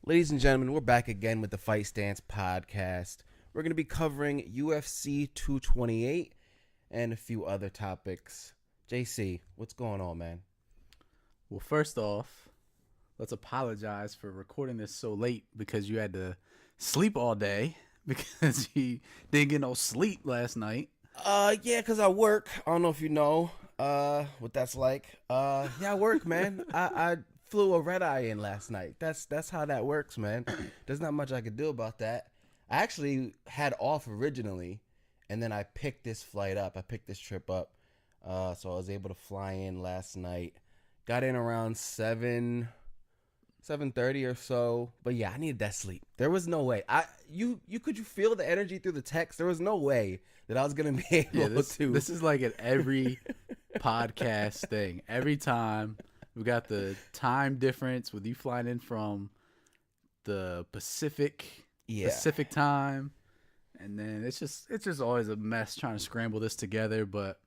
Ladies and gentlemen, we're back again with the Fight Stance podcast. We're going to be covering UFC 228 and a few other topics. JC, what's going on, man? Well, first off, let's apologize for recording this so late because you had to sleep all day because you didn't get no sleep last night. Yeah, because I work. I don't know if you know what that's like. Yeah, I work, man. I flew a red eye in last night. That's how that works, man. There's not much I could do about that. I actually had off originally, and then I picked this flight up. I picked this trip up. So I was able to fly in last night. Got in around 7:30 or so. But yeah, I needed that sleep. There was no way. You could you feel the energy through the text? There was no way that I was gonna be able to. This is like at every podcast thing. Every time we got the time difference with you flying in from the Pacific time, and then it's just always a mess trying to scramble this together. But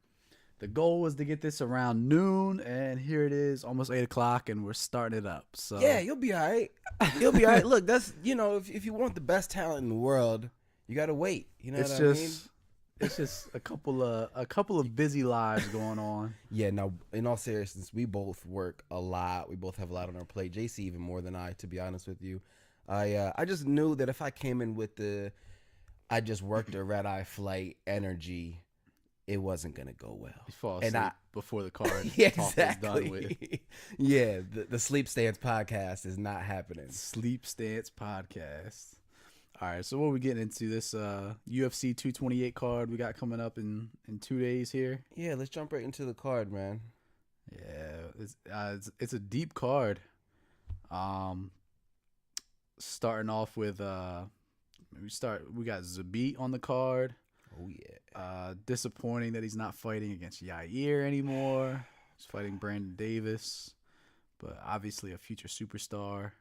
the goal was to get this around noon, and here it is, almost 8 o'clock, and we're starting it up. So Yeah, you'll be all right. You'll be all right. Look, that's if you want the best talent in the world, you gotta wait. You know it's what just I mean? it's just a couple of busy lives going on. Yeah. Now, in all seriousness, we both work a lot. We both have a lot on our plate. JC even more than I, to be honest with you. I just knew that if I came in with I just worked a red eye flight energy, it wasn't gonna go well. You fall And asleep before the card Yeah, talk is done with. exactly. Yeah, the Sleep Stance podcast is not happening. Sleep Stance Podcast. All right, so what are we getting into? This UFC 228 card we got coming up in 2 days here. Yeah, let's jump right into the card, man. Yeah, it's a deep card. Starting off with we got Zabit on the card. Oh yeah. Disappointing that he's not fighting against Yair anymore. He's fighting Brandon Davis, but obviously a future superstar.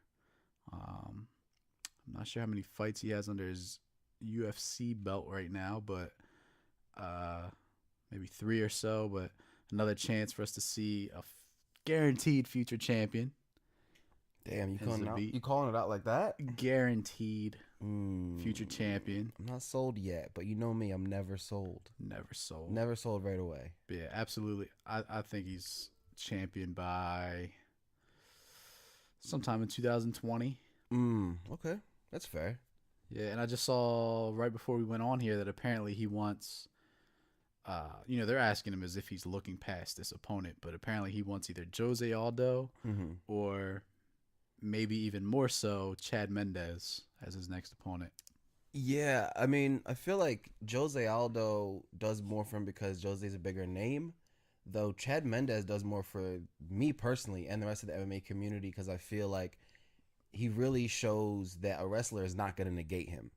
I'm not sure how many fights he has under his UFC belt right now, but maybe 3 or so. But another chance for us to see a guaranteed future champion. Damn, you calling it out like that? Guaranteed future champion. I'm not sold yet, but you know me, I'm never sold. Never sold. Never sold right away. But yeah, absolutely. I think he's champion by sometime in 2020. Okay. That's fair. Yeah, and I just saw right before we went on here that apparently he wants they're asking him as if he's looking past this opponent, but apparently he wants either Jose Aldo or maybe even more so Chad Mendes as his next opponent. Yeah, I mean, I feel like Jose Aldo does more for him because Jose's a bigger name, though Chad Mendes does more for me personally and the rest of the MMA community because I feel like he really shows that a wrestler is not going to negate him.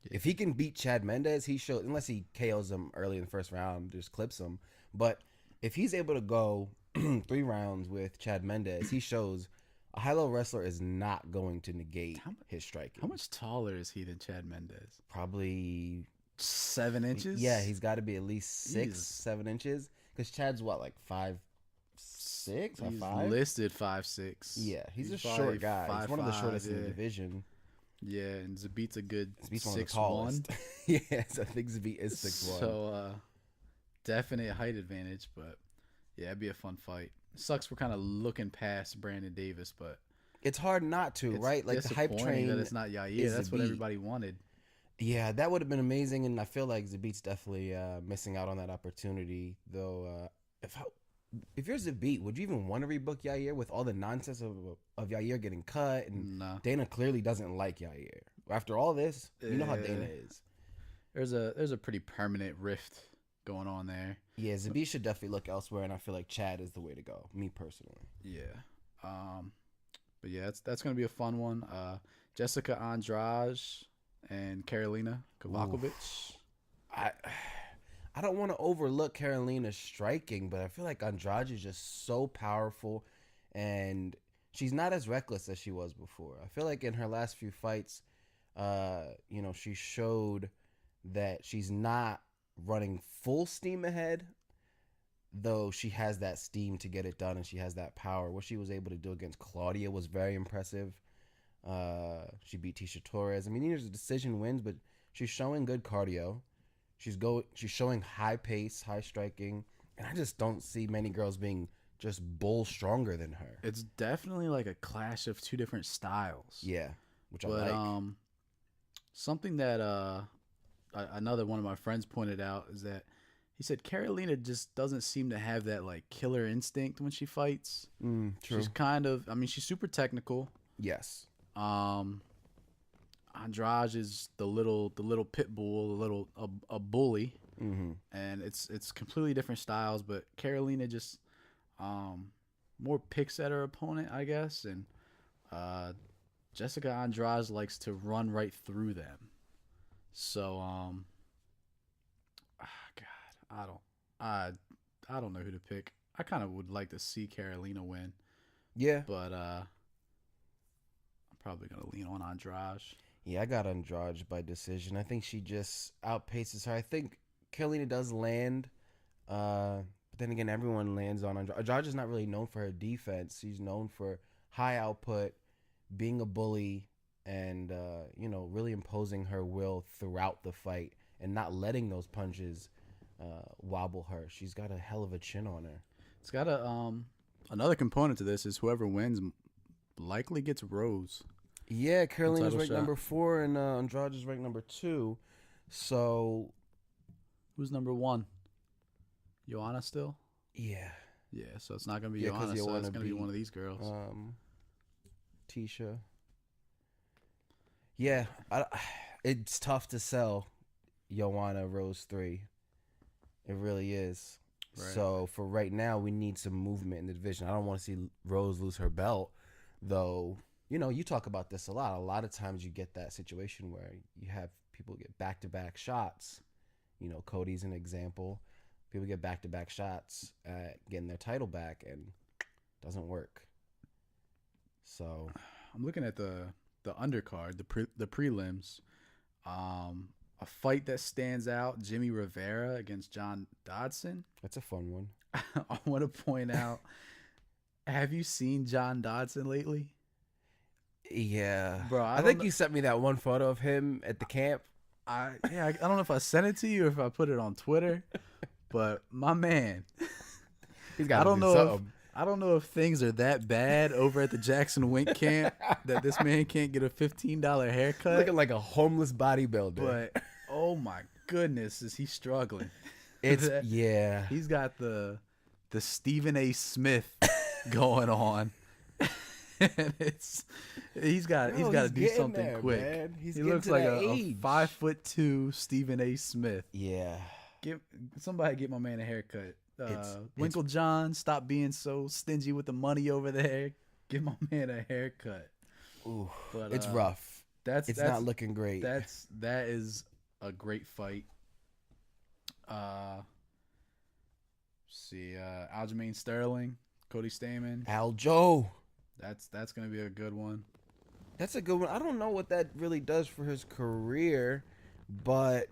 Yeah. If he can beat Chad Mendes, he shows, unless he KOs him early in the first round, just clips him. But if he's able to go 3 rounds with Chad Mendes, he shows a high-level wrestler is not going to negate his striking. How much taller is he than Chad Mendes? Probably 7 inches? Yeah, he's got to be at least 7 inches. Because Chad's what, like 5'6" or 5? Listed 5'6". Yeah, he's a short guy. He's one of the shortest in the division. Yeah, and Zabit's a good 6'1". Yeah, so I think Zabit is 6'1". So, definite height advantage, but yeah, it'd be a fun fight. Sucks we're kind of looking past Brandon Davis, but it's hard not to, right? Like the hype train that it's not Yair. That's what everybody wanted. Yeah, that would have been amazing, and I feel like Zabit's definitely missing out on that opportunity. Though, if you're Zabit, would you even want to rebook Yair with all the nonsense of Yair getting cut? And Dana clearly doesn't like Yair. After all this, you know how Dana is. There's a pretty permanent rift going on there. Yeah, Zabit should definitely look elsewhere, and I feel like Chad is the way to go, me personally. Yeah. But yeah, that's going to be a fun one. Jessica Andrade and Karolina Kovacevic. I don't want to overlook Karolina's striking, but I feel like Andrade is just so powerful, and she's not as reckless as she was before. I feel like in her last few fights, she showed that she's not running full steam ahead, though she has that steam to get it done and she has that power. What she was able to do against Claudia was very impressive. She beat Tisha Torres. I mean, these are decision wins, but she's showing good cardio. She's showing high pace, high striking, and I just don't see many girls being just bull stronger than her. It's definitely like a clash of two different styles. Yeah, which I But like. something that another one of my friends pointed out is that he said Carolina just doesn't seem to have that like killer instinct when she fights. True. She's kind of, I mean, she's super technical. Yes. Andrade is the little pit bull, a bully, Mm-hmm. and it's completely different styles. But Carolina just more picks at her opponent, I guess, and Jessica Andrade likes to run right through them. So God, I don't know who to pick. I kind of would like to see Carolina win, Yeah. but I'm probably gonna lean on Andrade. Yeah, I got Andrade by decision. I think she just outpaces her. I think Carolina does land, but then again, everyone lands on Andrade. Andrade is not really known for her defense. She's known for high output, being a bully, and really imposing her will throughout the fight and not letting those punches wobble her. She's got a hell of a chin on her. It's got a another component to this is whoever wins likely gets Rose. Yeah, Carolina's ranked shot. number 4 and Andrade is ranked number 2. So Who's number 1? Joanna still? yeah, So it's not gonna be Yeah, 'cause Joanna. So it's Joanna gonna be beat, one of these girls. Tisha. Yeah, it's tough to sell Joanna Rose 3. It really is. Right. So for right now, we need some movement in the division. I don't want to see Rose lose her belt, though. You talk about this a lot. A lot of times you get that situation where you have people get back-to-back shots. Cody's an example. People get back-to-back shots at getting their title back, and it doesn't work. So I'm looking at the undercard, the prelims. A fight that stands out: Jimmy Rivera against John Dodson. that's a fun one. I want to point out. Have you seen John Dodson lately? Yeah, Bro, I think you sent me that one photo of him at the camp. I don't know if I sent it to you or if I put it on Twitter, but my man, He's got. I don't know if things are that bad over at the Jackson Wink camp that this man can't get a $15 haircut. Looking like a homeless bodybuilder. But oh my goodness, is he struggling? Yeah. He's got the Stephen A. Smith going on. And he's got to do something there, quick. Man. He looks like a 5'2" Stephen A. Smith. Yeah. Somebody get my man a haircut. Winklejohn, stop being so stingy with the money over there. Give my man a haircut. Ooh, but it's rough. That's not looking great. That is a great fight. Aljamain Sterling, Cody Stamann. Aljo. That's gonna be a good one. That's a good one. I don't know what that really does for his career, but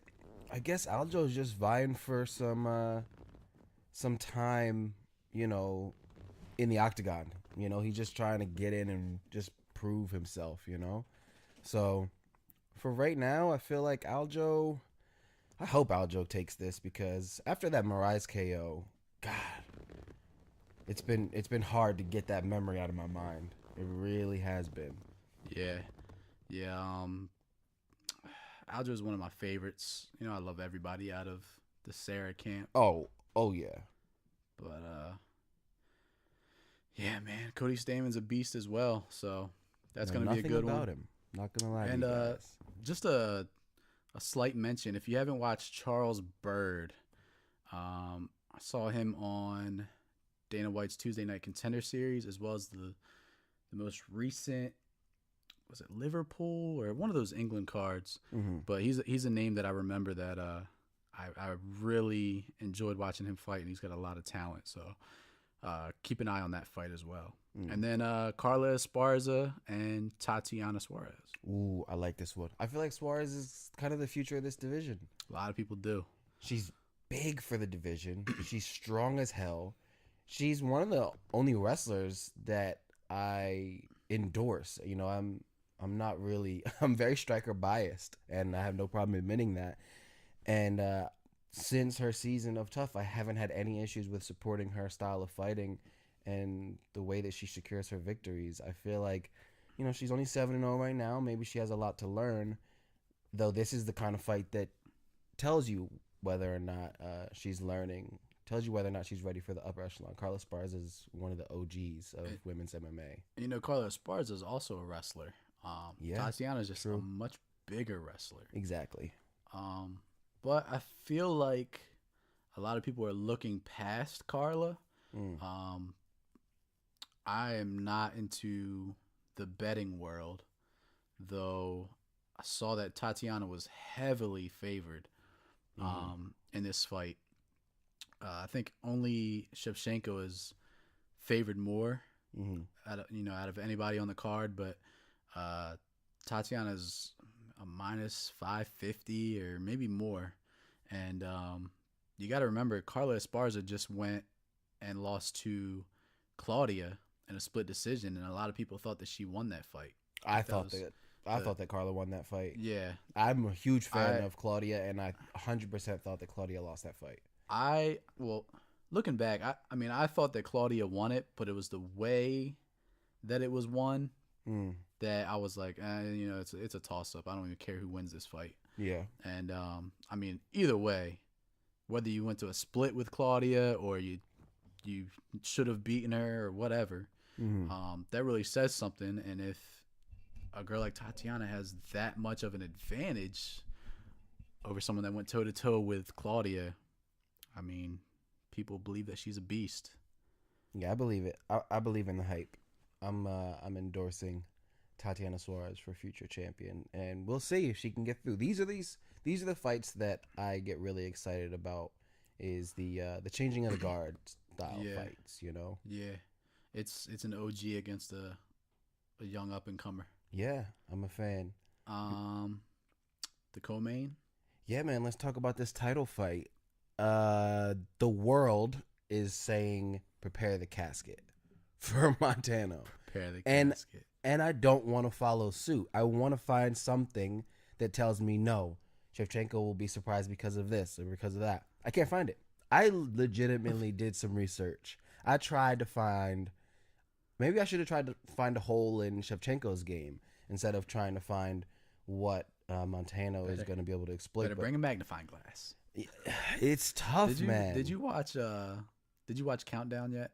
I guess Aljo's just vying for some time, in the octagon. He's just trying to get in and just prove himself, So for right now, I feel like Aljo, I hope Aljo takes this because after that Moraes KO, God, it's been hard to get that memory out of my mind. It really has been. Yeah. Aljo is one of my favorites. I love everybody out of the Sarah camp. Oh yeah. But yeah, man, Cody Stamann's a beast as well. So that's gonna be a good about one. him. Not gonna lie. And to you guys. just a slight mention: if you haven't watched Charles Byrd, I saw him on Dana White's Tuesday Night Contender Series, as well as the most recent, was it Liverpool or one of those England cards? Mm-hmm. But he's a name that I remember that I really enjoyed watching him fight, and he's got a lot of talent. So keep an eye on that fight as well. Mm. And then Carla Esparza and Tatiana Suarez. Ooh, I like this one. I feel like Suarez is kind of the future of this division. A lot of people do. She's big for the division. She's strong as hell. She's one of the only wrestlers that I endorse. I'm not really. I'm very striker biased, and I have no problem admitting that. And since her season of Tough, I haven't had any issues with supporting her style of fighting and the way that she secures her victories. I feel like, she's only 7-0 right now. Maybe she has a lot to learn, though. This is the kind of fight that tells you whether or not she's learning, tells you whether or not she's ready for the upper echelon. Carla Esparza is one of the OGs of women's MMA. Carla Esparza is also a wrestler. Yeah, Tatiana is just true. a much bigger wrestler. Exactly. But I feel like a lot of people are looking past Carla. I am not into the betting world, though I saw that Tatiana was heavily favored in this fight. I think only Shevchenko is favored more out of anybody on the card, but Tatiana's a minus 550 or maybe more. And you got to remember, Carla Esparza just went and lost to Claudia in a split decision, and a lot of people thought that she won that fight. I thought that Carla won that fight. Yeah. I'm a huge fan of Claudia, and I 100% thought that Claudia lost that fight. Looking back, I thought that Claudia won it, but it was the way that it was won that I was like, it's a toss-up. I don't even care who wins this fight. Yeah. And, either way, whether you went to a split with Claudia or you should have beaten her or whatever, that really says something. And if a girl like Tatiana has that much of an advantage over someone that went toe-to-toe with Claudia, people believe that she's a beast. Yeah, I believe it. I believe in the hype. I'm endorsing Tatiana Suarez for future champion, and we'll see if she can get through. These are the fights that I get really excited about. Is the changing of the guard style fights, Yeah, it's an OG against a young up and comer. Yeah, I'm a fan. The co-main. Yeah, man. Let's talk about this title fight. The world is saying prepare the casket for Montano. Prepare the casket. And I don't want to follow suit. I want to find something that tells me no, Shevchenko will be surprised because of this or because of that. I can't find it. I legitimately did some research. I tried to find, maybe I should have tried to find a hole in Shevchenko's game instead of trying to find what Montano is going to be able to exploit. Better bring a magnifying glass. It's tough, man. Did you watch Countdown yet?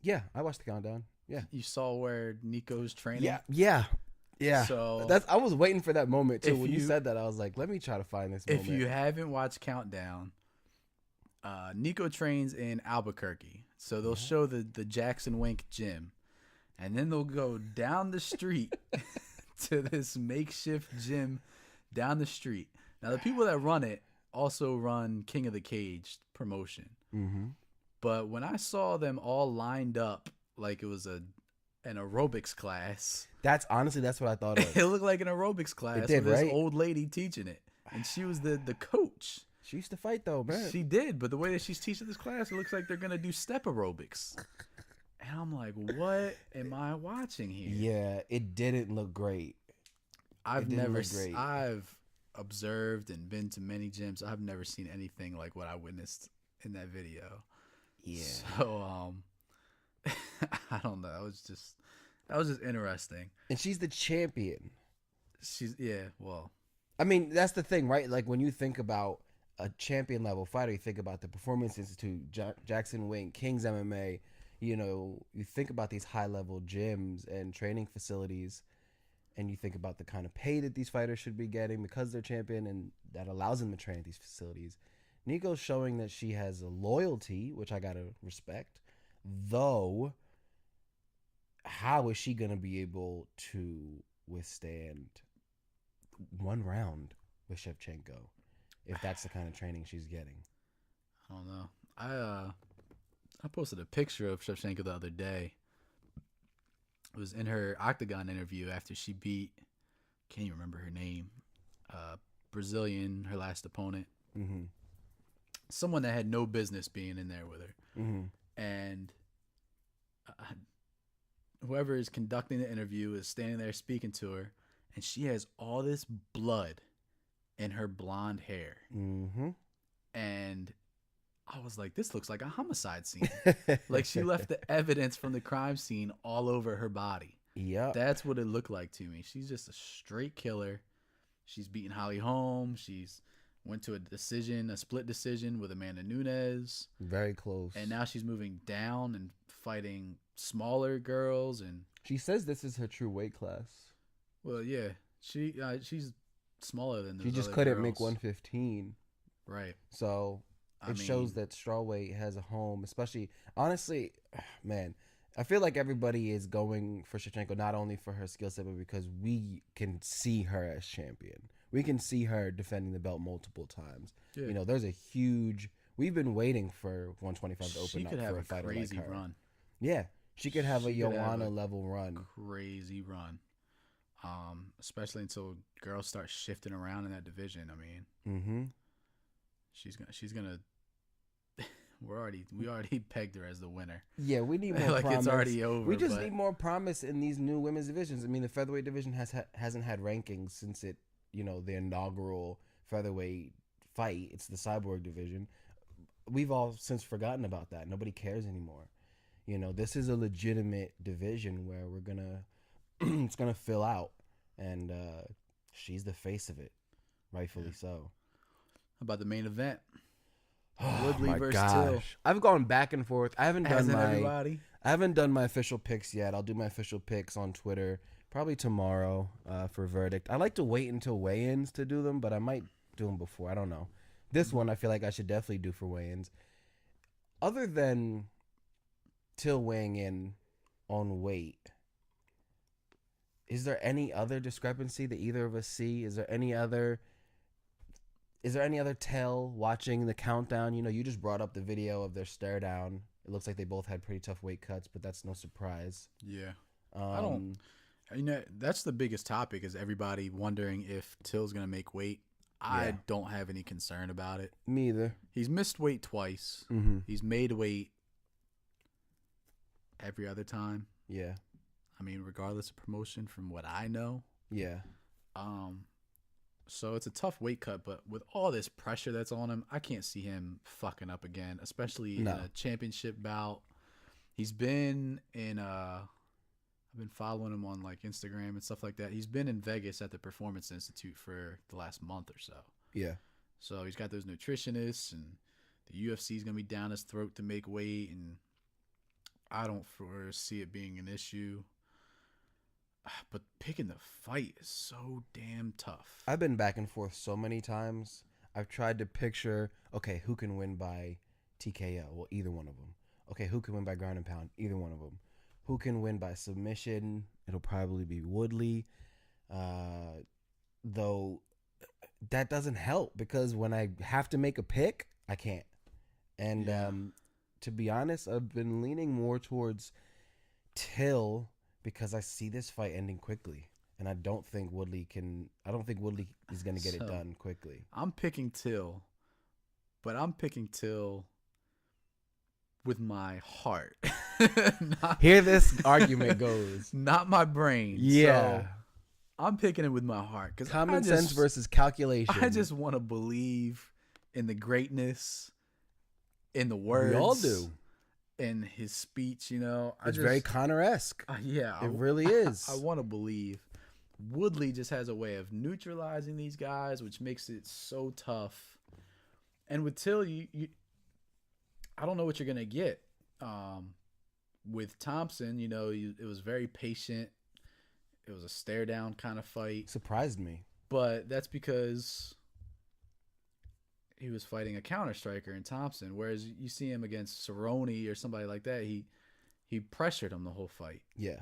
Yeah, I watched the Countdown. Yeah. You saw where Nico's training? Yeah. So I was waiting for that moment too. When you said that, I was like, let me try to find this moment. If you haven't watched Countdown, Nico trains in Albuquerque. So they'll show the Jackson Wink gym, and then they'll go down the street to this makeshift gym down the street. Now the people that run it also run King of the Cage promotion. But when I saw them all lined up like it was an aerobics class. That's what I thought of. It looked like an aerobics class with this old lady teaching it. And she was the coach. She used to fight though, man. She did, but the way that she's teaching this class, it looks like they're going to do step aerobics. And I'm like, what am I watching here? Yeah, it didn't look great. I've observed and been to many gyms. I've never seen anything like what I witnessed in that video. Yeah. So, I don't know. That was just interesting. And she's the champion. Well. I mean, that's the thing, right? Like when you think about a champion level fighter, you think about the Performance Institute, Jackson Wink, King's MMA, you think about these high level gyms and training facilities, and you think about the kind of pay that these fighters should be getting because they're champion, and that allows them to train at these facilities. Nico's showing that she has a loyalty, which I gotta respect. Though, how is she gonna be able to withstand one round with Shevchenko if that's the kind of training she's getting? I don't know. I posted a picture of Shevchenko the other day. It was in her Octagon interview after she beat, can't even remember her name, Brazilian, her last opponent. Someone that had no business being in there with her. And whoever is conducting the interview is standing there speaking to her. and she has all this blood in her blonde hair. Mm-hmm. And I was like, this looks like a homicide scene. Like, she left the evidence from the crime scene all over her body. Yep. That's what it looked like to me. She's just a straight killer. She's beaten Holly Holm. She's went to a split decision with Amanda Nunes. Very close. And now she's moving down and fighting smaller girls. And she says this is her true weight class. Well, yeah, she's smaller than those. She just other couldn't girls. make 115. Right. So it shows that strawweight has a home, especially, honestly, man, I feel like everybody is going for Shevchenko not only for her skill set, but because we can see her as champion. We can see her defending the belt multiple times. Yeah. You know, there's a huge. We've been waiting for 125 to open up for a fighter like her. She could have a crazy run. Yeah, she could have a Joanna level run. Crazy run. Especially until girls start shifting around in that division. I mean, she's gonna. We already pegged her as the winner. Yeah, we need more like promise. It's already over. We just need more promise in these new women's divisions. I mean, the featherweight division hasn't had rankings since the inaugural featherweight fight. It's the Cyborg division. We've all since forgotten about that. Nobody cares anymore. You know, this is a legitimate division where we're gonna it's gonna fill out, and she's the face of it, rightfully so. How about the main event? Woodley versus Till. I've gone back and forth. I haven't done my official picks yet. I'll do my official picks on Twitter probably tomorrow for verdict. I like to wait until weigh-ins to do them, but I might do them before. I don't know. This one I feel like I should definitely do for weigh-ins. Other than Till weighing in on weight, is there any other discrepancy that either of us see? Is there any other tell watching the countdown? You know, you just brought up the video of their stare down. It looks like they both had pretty tough weight cuts, but that's no surprise. Yeah. That's the biggest topic, is everybody wondering if Till's going to make weight. I don't have any concern about it. Me either. He's missed weight twice. Mm-hmm. He's made weight every other time. Yeah. I mean, regardless of promotion, from what I know. Yeah. So it's a tough weight cut, but with all this pressure that's on him, I can't see him fucking up again, especially in a championship bout. He's been in I've been following him on like Instagram and stuff like that. He's been in Vegas at the Performance Institute for the last month or so. Yeah. So he's got those nutritionists, and the UFC is going to be down his throat to make weight, and I don't foresee it being an issue. But picking the fight is so damn tough. I've been back and forth so many times. I've tried to picture, okay, who can win by TKO? Well, either one of them. Okay, who can win by ground and pound? Either one of them. Who can win by submission? It'll probably be Woodley. Though that doesn't help, because when I have to make a pick, I can't. And to be honest, I've been leaning more towards Till, because I see this fight ending quickly, and I don't think Woodley is going to get it done quickly. I'm picking Till, but I'm picking Till with my heart. Here this argument goes. Not my brain. Yeah. So I'm picking it with my heart. Common sense versus calculation. I just want to believe in the greatness, in the words. We all do. In his speech, It's very Conor-esque. Yeah. It really is. I want to believe. Woodley just has a way of neutralizing these guys, which makes it so tough. And with Till, I don't know what you're going to get. With Thompson, it was very patient. It was a stare down kind of fight. Surprised me. But that's because he was fighting a counter striker in Thompson, whereas you see him against Cerrone or somebody like that, he pressured him the whole fight. Yeah.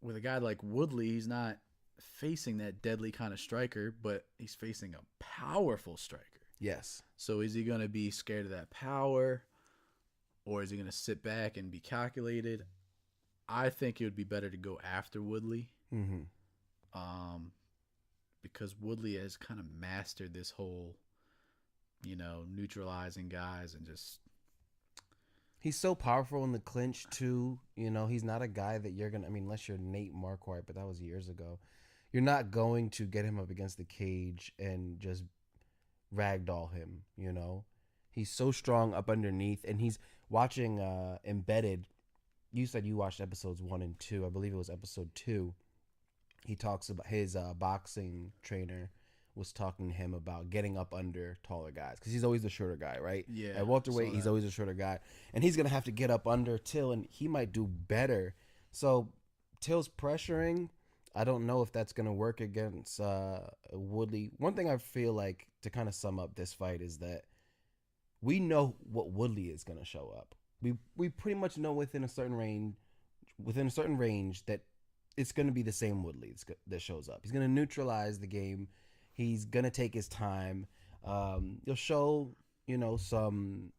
With a guy like Woodley, he's not facing that deadly kind of striker, but he's facing a powerful striker. Yes. So is he going to be scared of that power, or is he going to sit back and be calculated? I think it would be better to go after Woodley. Mm-hmm. Because Woodley has kind of mastered this whole, neutralizing guys and just. He's so powerful in the clinch too. You know, he's not a guy that you're gonna. I mean, unless you're Nate Marquardt, but that was years ago. You're not going to get him up against the cage and just ragdoll him. You know, he's so strong up underneath, and he's watching Embedded. You said you watched episodes 1 and 2. I believe it was episode 2. He talks about his boxing trainer was talking to him about getting up under taller guys because he's always the shorter guy, right? Yeah. At welterweight, he's always a shorter guy, and he's gonna have to get up under Till, and he might do better. So Till's pressuring. I don't know if that's gonna work against Woodley. One thing I feel like to kind of sum up this fight is that we know what Woodley is gonna show up. We pretty much know within a certain range that it's gonna be the same Woodley that shows up. He's gonna neutralize the game. He's gonna take his time. He'll show, some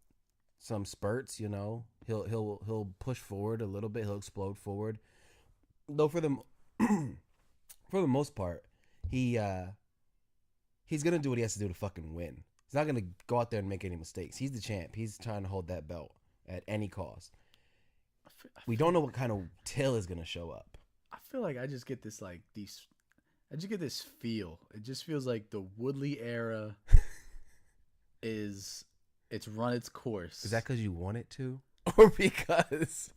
spurts. He'll push forward a little bit. He'll explode forward. Though for the for the most part, he's gonna do what he has to do to fucking win. He's not gonna go out there and make any mistakes. He's the champ. He's trying to hold that belt at any cost. We don't know what kind of Till is gonna show up. I feel like I just get this feel. It just feels like the Woodley era it's run its course. Is that because you want it to, or because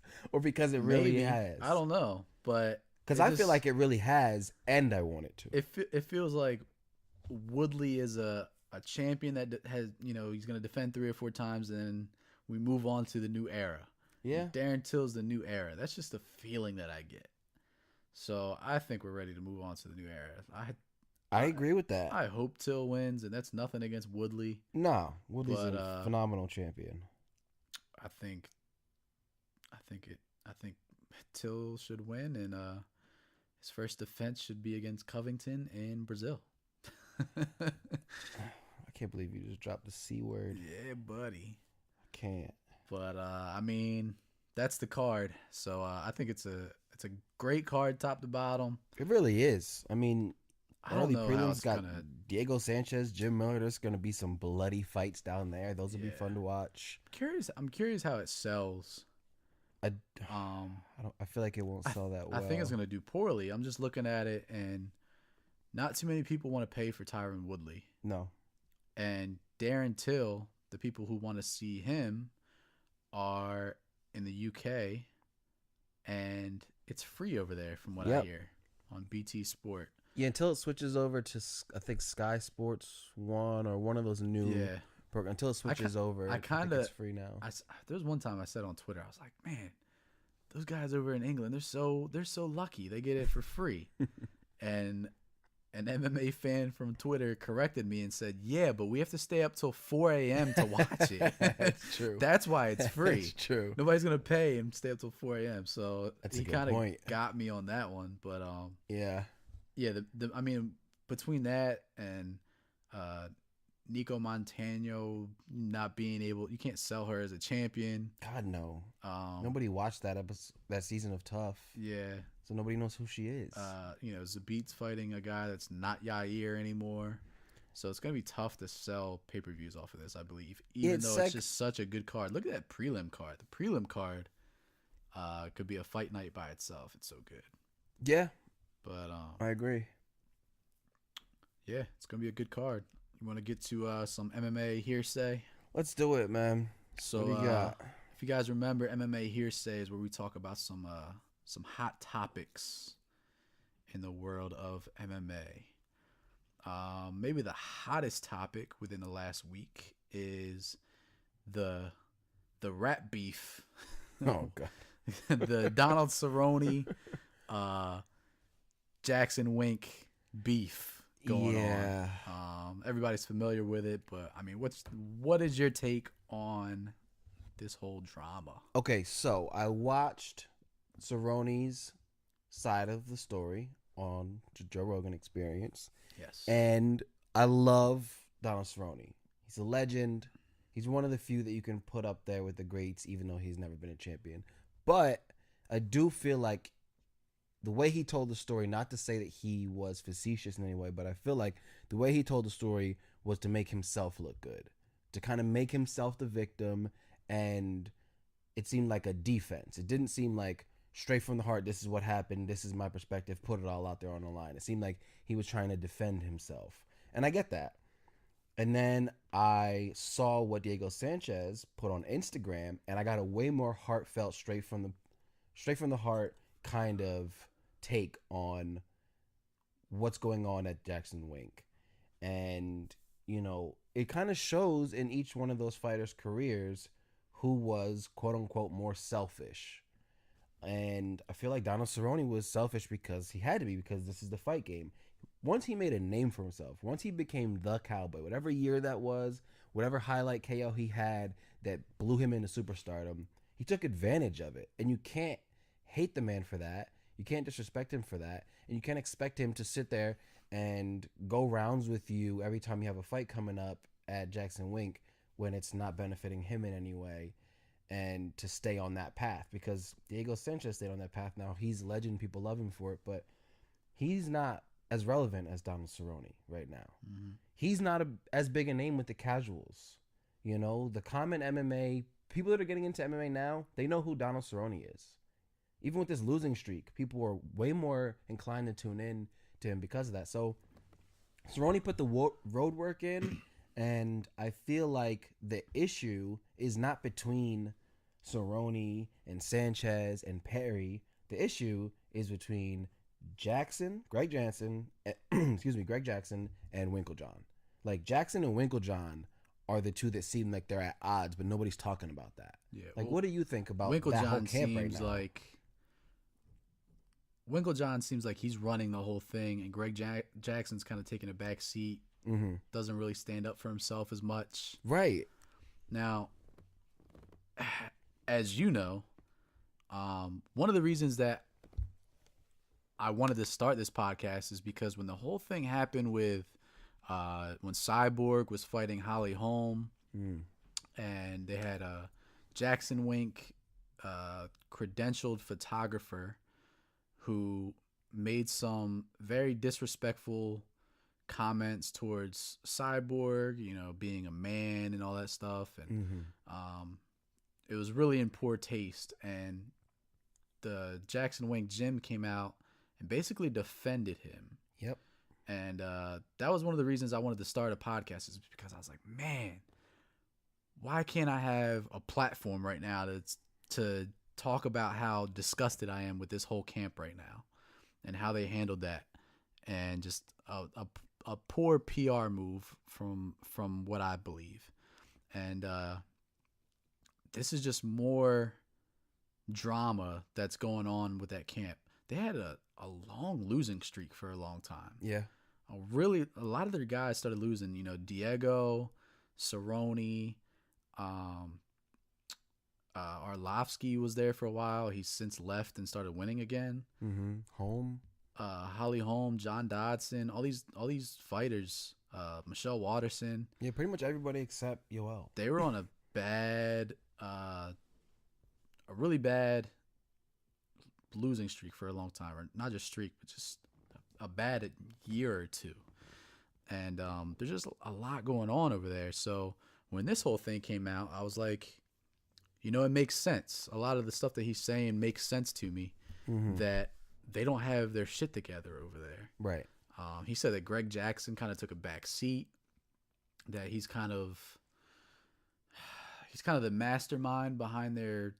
it really Maybe. has? I don't know, but because I feel like it really has, and I want it to. It feels like Woodley is a champion that has he's going to defend 3 or 4 times, and then we move on to the new era. Yeah, Darren Till's the new era. That's just the feeling that I get. So I think we're ready to move on to the new era. I agree with that. I hope Till wins, and that's nothing against Woodley. No, Woodley's a phenomenal champion. I think Till should win, and his first defense should be against Covington in Brazil. I can't believe you just dropped the C word. Yeah, buddy. I can't. But I mean, that's the card. So I think it's a great card, top to bottom. It really is. I mean, I don't know how it's got Diego Sanchez, Jim Miller. There's gonna be some bloody fights down there. Those will be fun to watch. I'm curious how it sells. I feel like it won't sell that well. I think it's gonna do poorly. I'm just looking at it, and not too many people want to pay for Tyron Woodley. No. And Darren Till, the people who want to see him, are in the UK, and it's free over there from what I hear on BT Sport. Yeah, until it switches over to, I think, Sky Sports 1 or one of those new programs. Until it switches over, I think it's free now. There was one time I said on Twitter, I was like, man, those guys over in England, they're so lucky. They get it for free. And an MMA fan from Twitter corrected me and said, yeah, but we have to stay up till 4 a.m. to watch it. That's true. That's why it's free. That's true. Nobody's going to pay and stay up till 4 a.m. So that's he kind of got me on that one. But yeah. Yeah, I mean, between that and Nico Montano not being able, you can't sell her as a champion. God, no. Nobody watched that season of Tough. Yeah. So nobody knows who she is. Zabit's fighting a guy that's not Yair anymore. So it's going to be tough to sell pay-per-views off of this, I believe, even though it's just such a good card. Look at that prelim card. The prelim card could be a fight night by itself. It's so good. Yeah. But I agree. Yeah, it's going to be a good card. You want to get to some MMA hearsay? Let's do it, man. So, what do you got? If you guys remember, MMA hearsay is where we talk about some hot topics in the world of MMA. Maybe the hottest topic within the last week is the rap beef. Oh God. The Donald Cerrone, Jackson Wink beef going on. Everybody's familiar with it, but I mean, what is your take on this whole drama? Okay, so I watched Cerrone's side of the story on Joe Rogan Experience. Yes. And I love Donald Cerrone. He's a legend. He's one of the few that you can put up there with the greats, even though he's never been a champion. But I do feel like the way he told the story, not to say that he was facetious in any way, but I feel like the way he told the story was to make himself look good, to kind of make himself the victim. And it seemed like a defense. It didn't seem like straight from the heart, this is what happened, this is my perspective, put it all out there on the line. It seemed like he was trying to defend himself. And I get that. And then I saw what Diego Sanchez put on Instagram, and I got a way more heartfelt, straight from the heart kind of take on what's going on at Jackson Wink. And, it kind of shows in each one of those fighters' careers who was quote unquote more selfish. And I feel like Donald Cerrone was selfish because he had to be, because this is the fight game. Once he made a name for himself, once he became the cowboy, whatever year that was, whatever highlight KO he had that blew him into superstardom, he took advantage of it. And you can't hate the man for that. You can't disrespect him for that. And you can't expect him to sit there and go rounds with you every time you have a fight coming up at Jackson Wink when it's not benefiting him in any way, and to stay on that path, because Diego Sanchez stayed on that path. Now he's a legend, people love him for it, but he's not as relevant as Donald Cerrone right now. Mm-hmm. He's not as big a name with the casuals. The common MMA, people that are getting into MMA now, they know who Donald Cerrone is. Even with this losing streak, people were way more inclined to tune in to him because of that. So Cerrone put the road work in, and I feel like the issue is not between Cerrone and Sanchez and Perry. The issue is between Greg Jackson, and Winklejohn. Like, Jackson and Winklejohn are the two that seem like they're at odds, but nobody's talking about that. Yeah. Like, what do you think about that whole camp right now? Winklejohn seems like he's running the whole thing, and Greg Jackson's kind of taking a back seat. Mm-hmm. Doesn't really stand up for himself as much. Right. Now, as you know, one of the reasons that I wanted to start this podcast is because when the whole thing happened with when Cyborg was fighting Holly Holm, and they had a Jackson Wink credentialed photographer who made some very disrespectful comments towards Cyborg, being a man and all that stuff. And it was really in poor taste. And the Jackson Wink gym came out and basically defended him. Yep. And that was one of the reasons I wanted to start a podcast, is because I was like, man, why can't I have a platform right now to talk about how disgusted I am with this whole camp right now and how they handled that, and just a poor PR move from what I believe. And this is just more drama that's going on with that camp. They had a long losing streak for a long time. Yeah. A lot of their guys started losing, Diego, Cerrone, Arlovsky was there for a while. He's since left and started winning again. Mm-hmm. Holm. Holly Holm, John Dodson, all these fighters, Michelle Watterson. Yeah, pretty much everybody except Yoel. They were on a really bad losing streak for a long time, or not just streak, but just a bad year or two. And there's just a lot going on over there. So when this whole thing came out, I was like, it makes sense. A lot of the stuff that he's saying makes sense to me, that they don't have their shit together over there. Right. He said that Greg Jackson kind of took a back seat, that he's kind of the mastermind behind their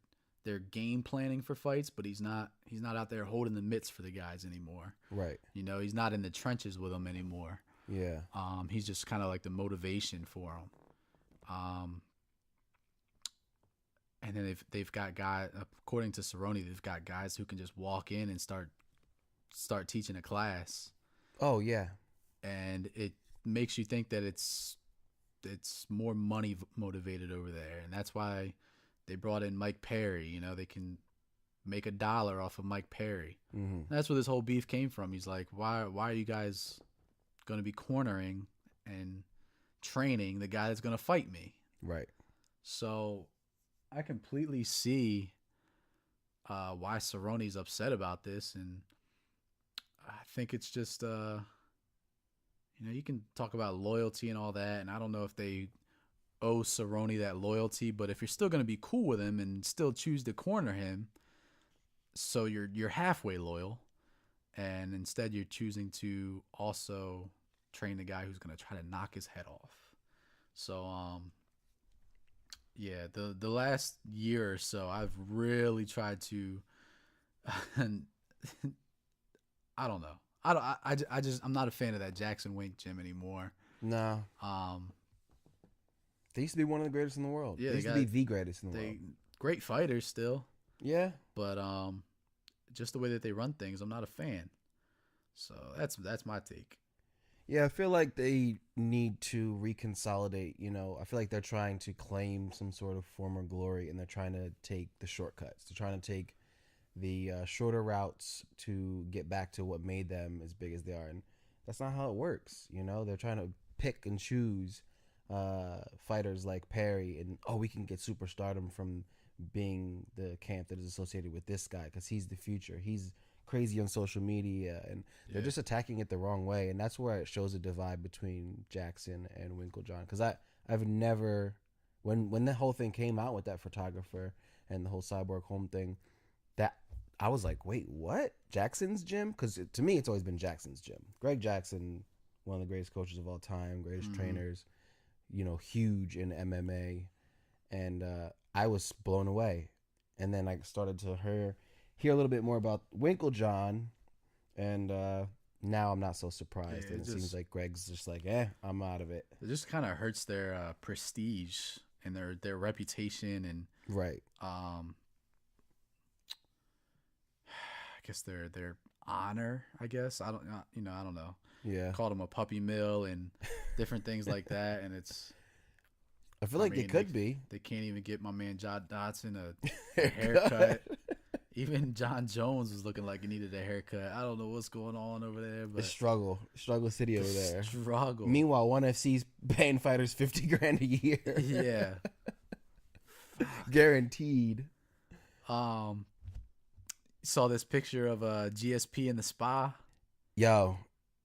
game planning for fights, but he's not out there holding the mitts for the guys anymore. Right. He's not in the trenches with them anymore. Yeah. He's just kind of like the motivation for them. And then they've got guys, according to Cerrone, they've got guys who can just walk in and start teaching a class. Oh yeah. And it makes you think that it's more money motivated over there, and that's why they brought in Mike Perry. They can make $1 off of Mike Perry. Mm-hmm. That's where this whole beef came from. He's like, why are you guys going to be cornering and training the guy that's going to fight me? Right. So I completely see why Cerrone's upset about this, and I think it's just you can talk about loyalty and all that, and I don't know if they owe Cerrone that loyalty, but if you're still going to be cool with him and still choose to corner him, so you're halfway loyal, and instead you're choosing to also train the guy who's going to try to knock his head off. So yeah, the last year or so I've really tried to I don't know. I'm not a fan of that Jackson Wink gym anymore. No. They used to be one of the greatest in the world. Yeah, they used to be the greatest in the world. Great fighters still. Yeah. But just the way that they run things, I'm not a fan. So that's my take. Yeah, I feel like they need to reconsolidate. You know, I feel like they're trying to claim some sort of former glory, and they're trying to take the shortcuts. They're trying to take the shorter routes to get back to what made them as big as they are, and that's not how it works. You know, they're trying to pick and choose fighters like Perry, and we can get superstardom from being the camp that is associated with this guy because he's the future. He's crazy on social media, and they're just attacking it the wrong way, and that's where it shows a divide between Jackson and Winklejohn. Because I've never, when the whole thing came out with that photographer and the whole Cyborg Home thing, that I was like, wait, what? Jackson's gym? Because to me, it's always been Jackson's gym. Greg Jackson, one of the greatest coaches of all time, greatest trainers, you know, huge in MMA, and I was blown away. And then I started to hear a little bit more about Winklejohn, and now I'm not so surprised. Yeah, and it seems like Greg's just like, I'm out of it. It just kind of hurts their prestige and their reputation, and right. I guess their honor. I guess I don't know. Yeah, called him a puppy mill and different things like that, and it's. I feel like they could be. They can't even get my man John Dodson a haircut. Even John Jones was looking like he needed a haircut. I don't know what's going on over there, but struggle city over there. Struggle. Meanwhile, ONE FC's paying fighters $50,000 a year. Yeah, guaranteed. Saw this picture of GSP in the spa. Yo,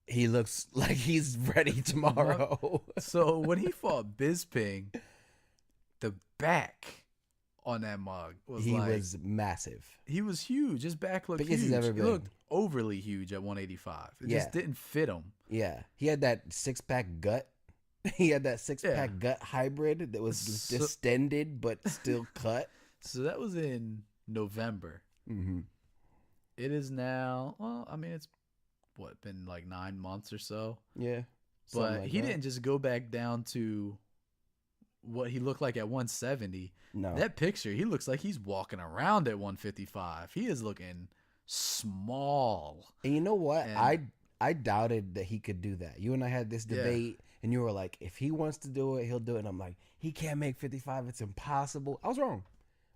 he looks like he's ready tomorrow. So when he fought Bisping, the back on that mug was massive. He was huge. His back looked biggest huge. He's ever been. He looked overly huge at 185. It just didn't fit him. Yeah. He had that six-pack gut. He had that six-pack gut hybrid that was distended but still cut. So that was in November. Mm-hmm. It is now, well, I mean, it's been like 9 months or so. Yeah. But he didn't just go back down to what he looked like at 170. No. That picture, he looks like he's walking around at 155. He is looking small. And you know what? I doubted that he could do that. You and I had this debate, and you were like, if he wants to do it, he'll do it. And I'm like, he can't make 55. It's impossible. I was wrong.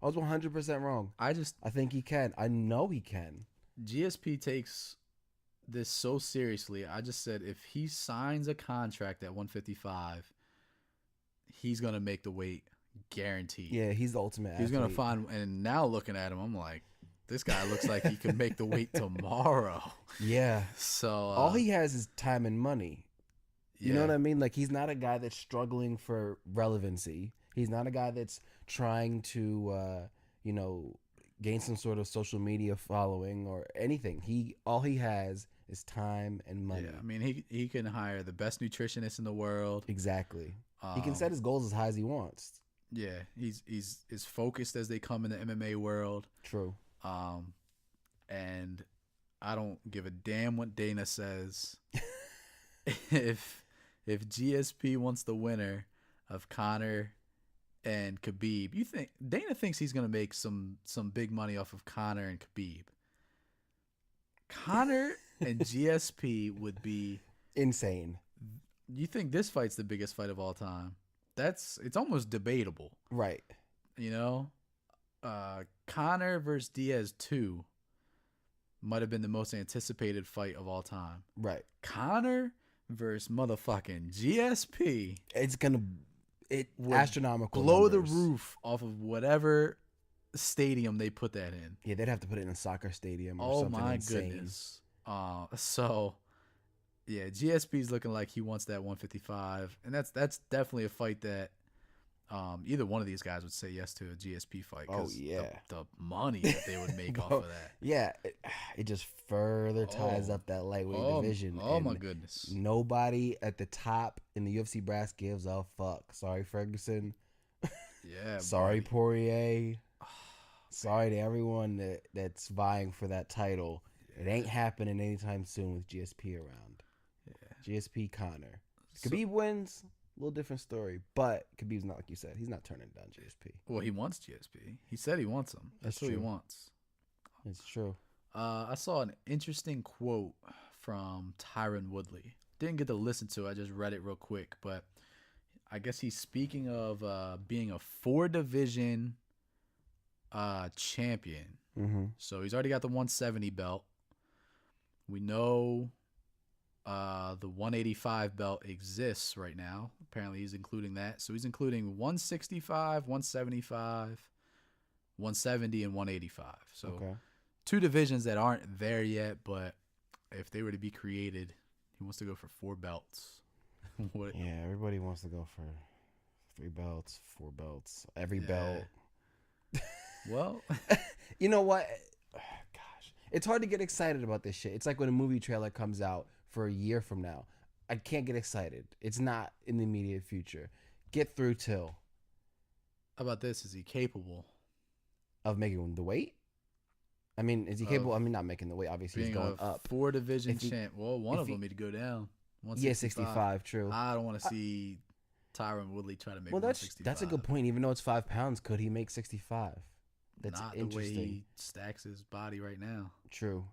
I was 100% wrong. I think he can. I know he can. GSP takes this so seriously. I just said if he signs a contract at 155, he's going to make the weight guaranteed. Yeah, he's the ultimate athlete. He's going to find, and now looking at him, I'm like, this guy looks like he can make the weight tomorrow. Yeah. So all he has is time and money. You know what I mean? Like, he's not a guy that's struggling for relevancy. He's not a guy that's trying to, gain some sort of social media following or anything. All he has is time and money. Yeah, I mean, he can hire the best nutritionist in the world. Exactly. He can set his goals as high as he wants. Yeah, he's as focused as they come in the MMA world. True. And I don't give a damn what Dana says. if GSP wants the winner of Conor and Khabib, you think Dana thinks he's gonna make some big money off of Conor and Khabib? Conor and GSP would be insane. You think this fight's the biggest fight of all time? It's almost debatable, right? You know, Conor versus Diaz 2 might have been the most anticipated fight of all time. Right. Conor versus motherfucking GSP. It's gonna astronomical blow numbers. The roof off of whatever stadium they put that in. Yeah, they'd have to put it in a soccer stadium or something insane. Goodness. So yeah, GSP's looking like he wants that 155, and that's definitely a fight that either one of these guys would say yes to a GSP fight. Oh Cause yeah, the money that they would make off Bro, of that. yeah, it just further ties Oh, up that lightweight oh, division, oh my and goodness. nobody at the top in the UFC brass gives a fuck. Sorry, Ferguson. Yeah, Sorry, buddy. Poirier. Sorry to everyone that's vying for that title. It ain't happening anytime soon with GSP around. Yeah. GSP Connor. So, Khabib wins, a little different story. But Khabib's not, like you said, he's not turning down GSP. well, he wants GSP. He said he wants him. That's what he wants. It's true. I saw an interesting quote from Tyron Woodley. Didn't get to listen to it. I just read it real quick. But I guess he's speaking of being a 4-division champion. Mm-hmm. So he's already got the 170 belt. We know the 185 belt exists right now. Apparently he's including that. So he's including 165, 175, 170, and 185. So Okay. 2 divisions that aren't there yet, but if they were to be created, he wants to go for 4 belts. Yeah, everybody wants to go for 3 belts, 4 belts, every Yeah. belt. Well, You know what? Gosh, it's hard to get excited about this shit. It's like when a movie trailer comes out for a year from now. I can't get excited. It's not in the immediate future. Get through till how about this? Is he capable of making the weight? I mean, is he capable? I mean, not making the weight. Obviously, he's being going a up. 4-division If he- champ? Well, one if of he- them need to go down. Yeah, 65. True. I don't want to see Tyron Woodley try to make Well, 165. that's a good point. Even though it's 5 pounds, could he make 65? That's Not the way interesting. he stacks his body right now. True.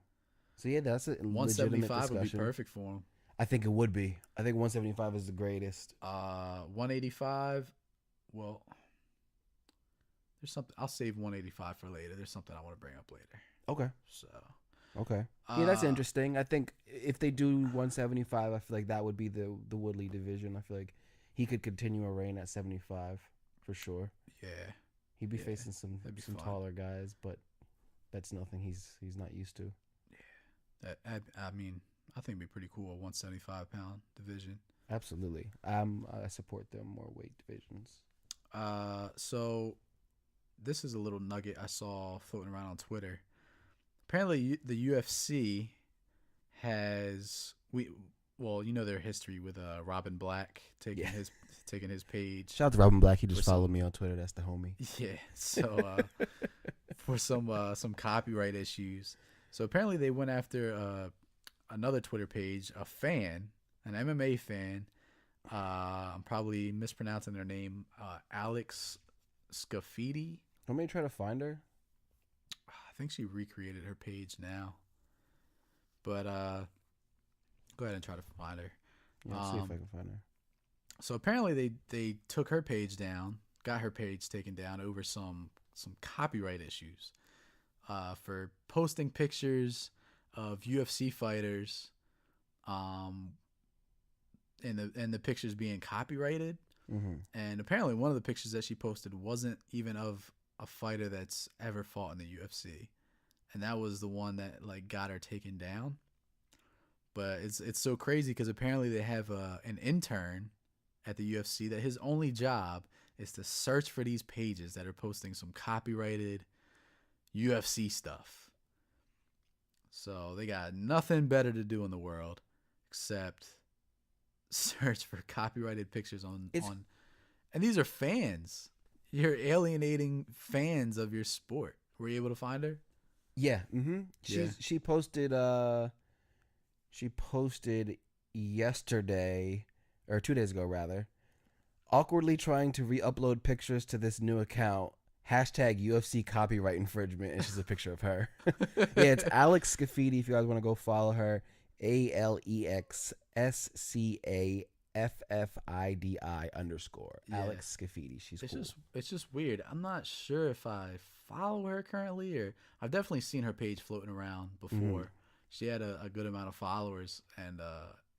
So yeah, that's a legitimate 175 would be discussion. perfect for him. I think it would be. I think 175 is the greatest. 185. Well, there's something. I'll save 185 for later. There's something I want to bring up later. Okay. So. Okay. Yeah, that's Uh, interesting. I think if they do 175, I feel like that would be the Woodley division. I feel like he could continue a reign at 75 for sure. Yeah. He'd be Yeah, facing some that'd be fun. taller guys, but that's nothing he's not used to. I mean, I think it'd be pretty cool a 175-pound division. Absolutely. I support them more weight divisions. So this is a little nugget I saw floating around on Twitter. Apparently, the UFC has you know their history with Robin Black taking his page. Shout out to Robin Black. He just For followed me on Twitter. That's the homie. Yeah. So for some copyright issues. So apparently they went after another Twitter page, a fan, an MMA fan. I'm probably mispronouncing their name. Alex Scafidi. Want me to try to find her? I think she recreated her page now. But go ahead and try to find her. Yeah, let's see if I can find her. So apparently they took her page down, got her page taken down over some copyright issues for posting pictures of UFC fighters, and the pictures being copyrighted. Mm-hmm. And apparently one of the pictures that she posted wasn't even of a fighter that's ever fought in the UFC, and that was the one that like got her taken down. But it's so crazy because apparently they have an intern at the UFC that his only job is to search for these pages that are posting some copyrighted UFC stuff. So they got nothing better to do in the world except search for copyrighted pictures on and these are fans. You're alienating fans of your sport. Were you able to find her? Yeah. Mm-hmm. She posted yesterday, or 2 days ago rather, awkwardly trying to re-upload pictures to this new account. Hashtag UFC copyright infringement. It's just a picture of her. Yeah, it's Alex Scafidi. If you guys want to go follow her, AlexSCAFFIDI _ Yeah. Alex Scafidi. She's cool. It's just weird. I'm not sure if I follow her currently, or I've definitely seen her page floating around before. Mm-hmm. She had a good amount of followers, and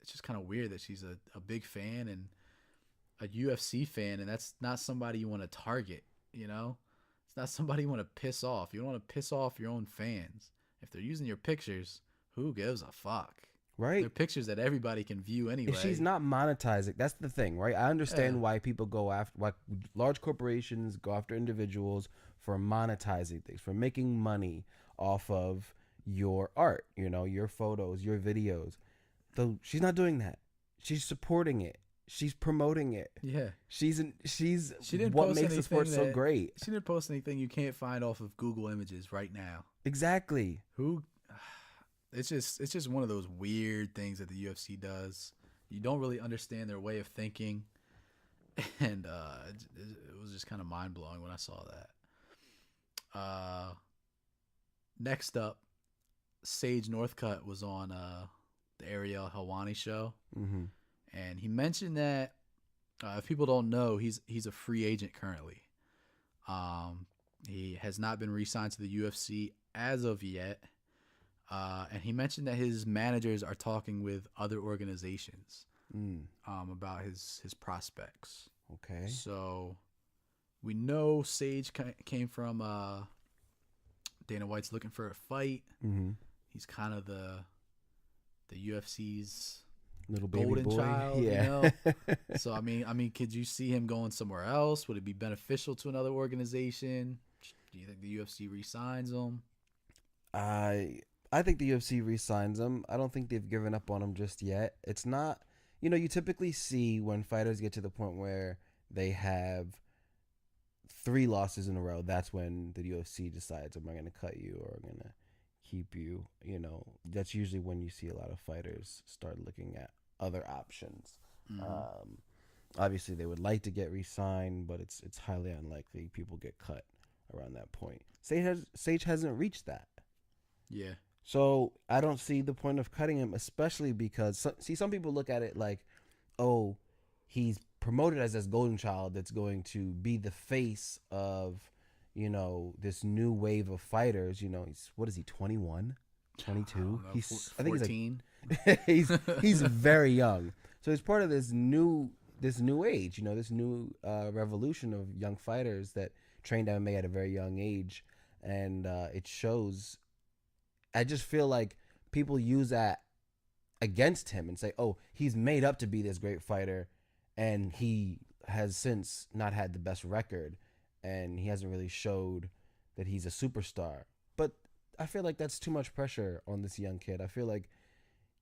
it's just kind of weird that she's a big fan and a UFC fan, and that's not somebody you want to target, you know? It's not somebody you want to piss off. You don't want to piss off your own fans. If they're using your pictures, who gives a fuck? Right. They're pictures that everybody can view anyway. If she's not monetizing, that's the thing, right? I understand why people go after, why large corporations go after individuals for monetizing things, for making money off of your art, your photos, your videos. Though she's not doing that. She's supporting it. She's promoting it. Yeah. She's she didn't what post makes the sport so great. She didn't post anything you can't find off of Google Images right now. Exactly. It's just one of those weird things that the UFC does. You don't really understand their way of thinking, and it was just kind of mind blowing when I saw that. Next up, Sage Northcutt was on the Ariel Helwani show, and he mentioned that if people don't know, he's a free agent currently. He has not been re-signed to the UFC as of yet. And he mentioned that his managers are talking with other organizations about his prospects. Okay. So we know Sage came from Dana White's looking for a fight. He's kind of the UFC's little baby golden boy. child, Yeah. So I mean, could you see him going somewhere else? Would it be beneficial to another organization? Do you think the UFC re-signs him? I think the UFC re-signs him. I don't think they've given up on him just yet. It's not, you typically see when fighters get to the point where they have 3 losses in a row, that's when the UFC decides, am I going to cut you or am I going to keep you? That's usually when you see a lot of fighters start looking at other options. Obviously, they would like to get re-signed, but it's highly unlikely people get cut around that point. Sage hasn't reached that. Yeah. So I don't see the point of cutting him, especially because some people look at it like, oh, he's promoted as this golden child that's going to be the face of, this new wave of fighters. What is he, 21, 22? He's 14. He's very young. So he's part of this new age, this new revolution of young fighters that trained MMA at a very young age, and it shows. I just feel like people use that against him and say, oh, he's made up to be this great fighter, and he has since not had the best record, and he hasn't really showed that he's a superstar. But I feel like that's too much pressure on this young kid. I feel like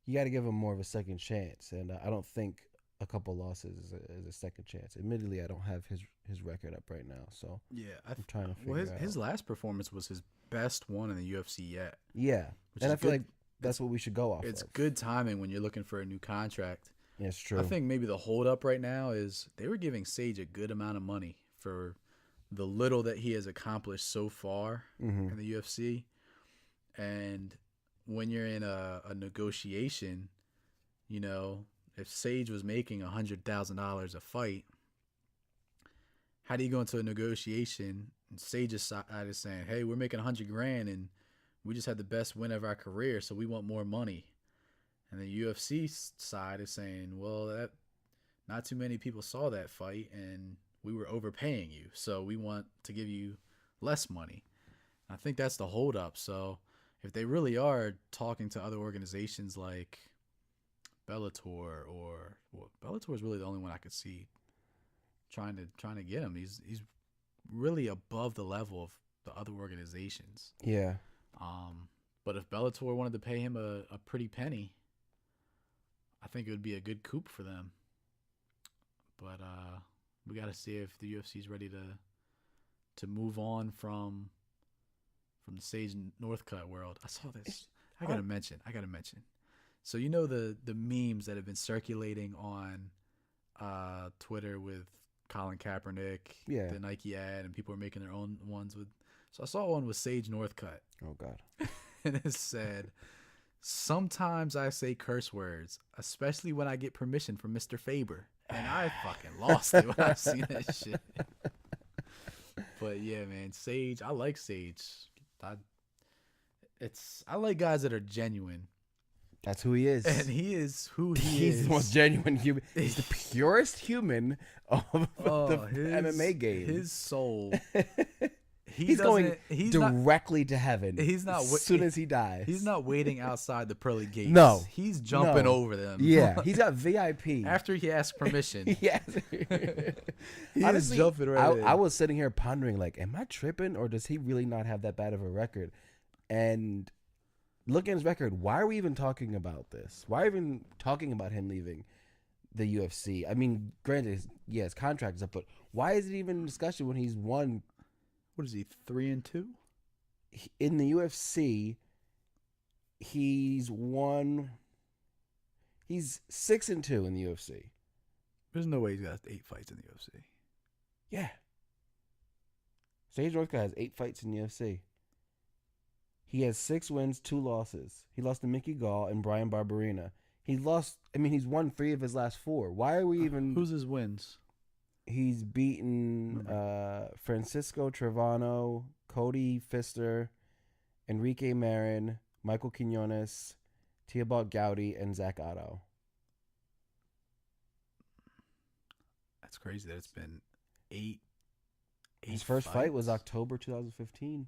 you got to give him more of a second chance, and I don't think a couple losses is a second chance. Admittedly, I don't have his record up right now, so yeah, I'm trying to figure out. His last performance was his best one in the UFC yet. Yeah, and I feel like that's what we should go off. It's good timing when you're looking for a new contract. Yeah, it's true. I think maybe the holdup right now is they were giving Sage a good amount of money for the little that he has accomplished so far in the UFC, and when you're in a negotiation, if Sage was making $100,000 a fight, how do you go into a negotiation and Sage's side is saying, hey, we're making $100,000 and we just had the best win of our career, so we want more money. And the UFC side is saying, well, that not too many people saw that fight and we were overpaying you, so we want to give you less money. I think that's the holdup. So if they really are talking to other organizations like Bellator, Bellator is really the only one I could see trying to get him. He's really above the level of the other organizations. Yeah. But if Bellator wanted to pay him a pretty penny, I think it would be a good coup for them. But we got to see if the UFC is ready to move on from the Sage Northcutt world. I saw this. I gotta mention. So the memes that have been circulating on Twitter with Colin Kaepernick, the Nike ad, and people are making their own ones with. So I saw one with Sage Northcutt. Oh God. And it said, "Sometimes I say curse words, especially when I get permission from Mr. Faber." And I fucking lost it when I seen that shit. But yeah, man, Sage. I like Sage. I like guys that are genuine. That's who he is. And he is who he is. He's the most genuine human. He's the purest human of the MMA game. His soul. He's going directly to heaven. He's not as soon as he dies. He's not waiting outside the pearly gates. No, he's jumping over them. Yeah, he's got VIP after he asks permission. Yes, honestly, jumping right in. I was sitting here pondering, like, am I tripping, or does he really not have that bad of a record? And looking at his record, why are we even talking about this? Why are we even talking about him leaving the UFC? I mean, granted, his contract is up, but why is it even in discussion when he's won? What is he, 3-2? In the UFC, he's 6-2 in the UFC. There's no way he's got 8 fights in the UFC. Yeah. Sage Northcutt has 8 fights in the UFC. He has 6 wins, 2 losses. He lost to Mickey Gall and Brian Barberena. He's won 3 of his last 4. Why are we even... Who's his wins? He's beaten Francisco Trevano, Cody Pfister, Enrique Marin, Michael Quinones, Theobald Gowdy, and Zach Otto. That's crazy that it's been 8 His first fight was October 2015.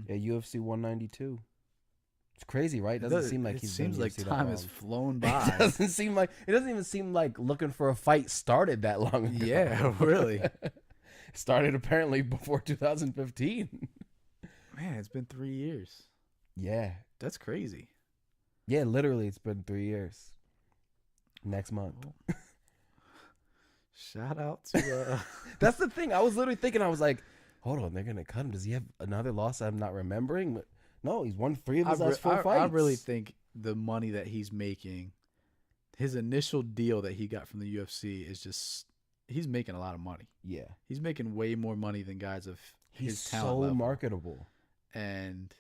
Yeah, UFC 192. It's crazy, right? It doesn't seem like he's been seems like UFC time has flown by. It doesn't even seem like looking for a fight started that long ago. Yeah, really. Started apparently before 2015. Man, it's been 3 years. Yeah. That's crazy. Yeah, literally it's been 3 years. Next month. Shout out to That's the thing. I was literally thinking, I was like, hold on, they're gonna cut him. Does he have another loss I'm not remembering? But no, he's won 3 of his last 4 fights. I really think the money that he's making, his initial deal that he got from the UFC is just, he's making a lot of money. Yeah. He's making way more money than guys of his talent so level. Marketable. And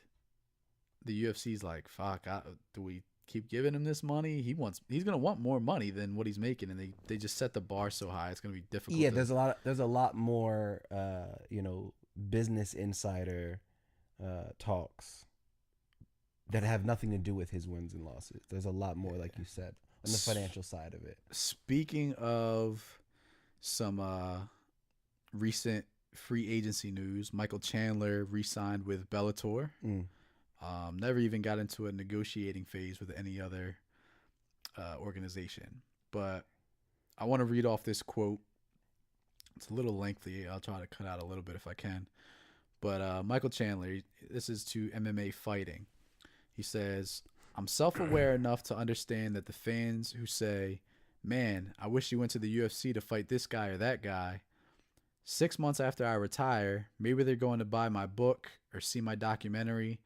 the UFC's like, fuck, do we keep giving him this money? He's gonna want more money than what he's making, and they just set the bar so high it's gonna be difficult. Yeah, there's a lot more business insider talks that have nothing to do with his wins and losses. There's a lot more, like you said, on the financial side of it. Speaking of some recent free agency news, Michael Chandler re-signed with Bellator. Never even got into a negotiating phase with any other organization. But I want to read off this quote. It's a little lengthy. I'll try to cut out a little bit if I can. But Michael Chandler, this is to MMA Fighting. He says, I'm self-aware enough to understand that the fans who say, man, I wish you went to the UFC to fight this guy or that guy, 6 months after I retire, maybe they're going to buy my book or see my documentary,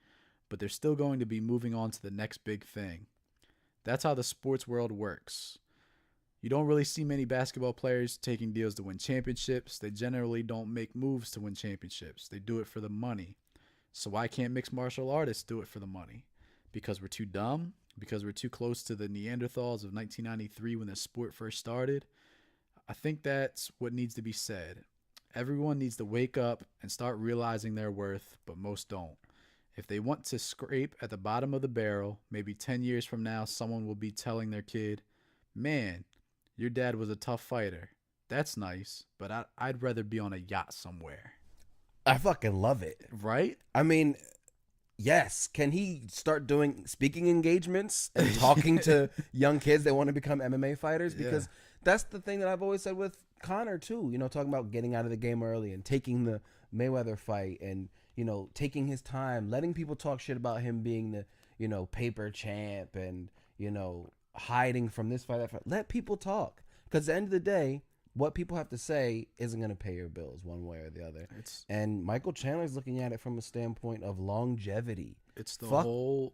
but they're still going to be moving on to the next big thing. That's how the sports world works. You don't really see many basketball players taking deals to win championships. They generally don't make moves to win championships. They do it for the money. So why can't mixed martial artists do it for the money? Because we're too dumb? Because we're too close to the Neanderthals of 1993 when the sport first started? I think that's what needs to be said. Everyone needs to wake up and start realizing their worth, but most don't. If they want to scrape at the bottom of the barrel, maybe 10 years from now, someone will be telling their kid, man, your dad was a tough fighter. That's nice, but I'd rather be on a yacht somewhere. I fucking love it. Right? I mean, yes. Can he start doing speaking engagements and talking to young kids that want to become MMA fighters? Because that's the thing that I've always said with Conor too. You know, talking about getting out of the game early and taking the Mayweather fight and, you know, taking his time, letting people talk shit about him being the, you know, paper champ and, you know, hiding from this fight, that fight. Let people talk. Because at the end of the day, what people have to say isn't going to pay your bills one way or the other. And Michael Chandler's looking at it from a standpoint of longevity. It's the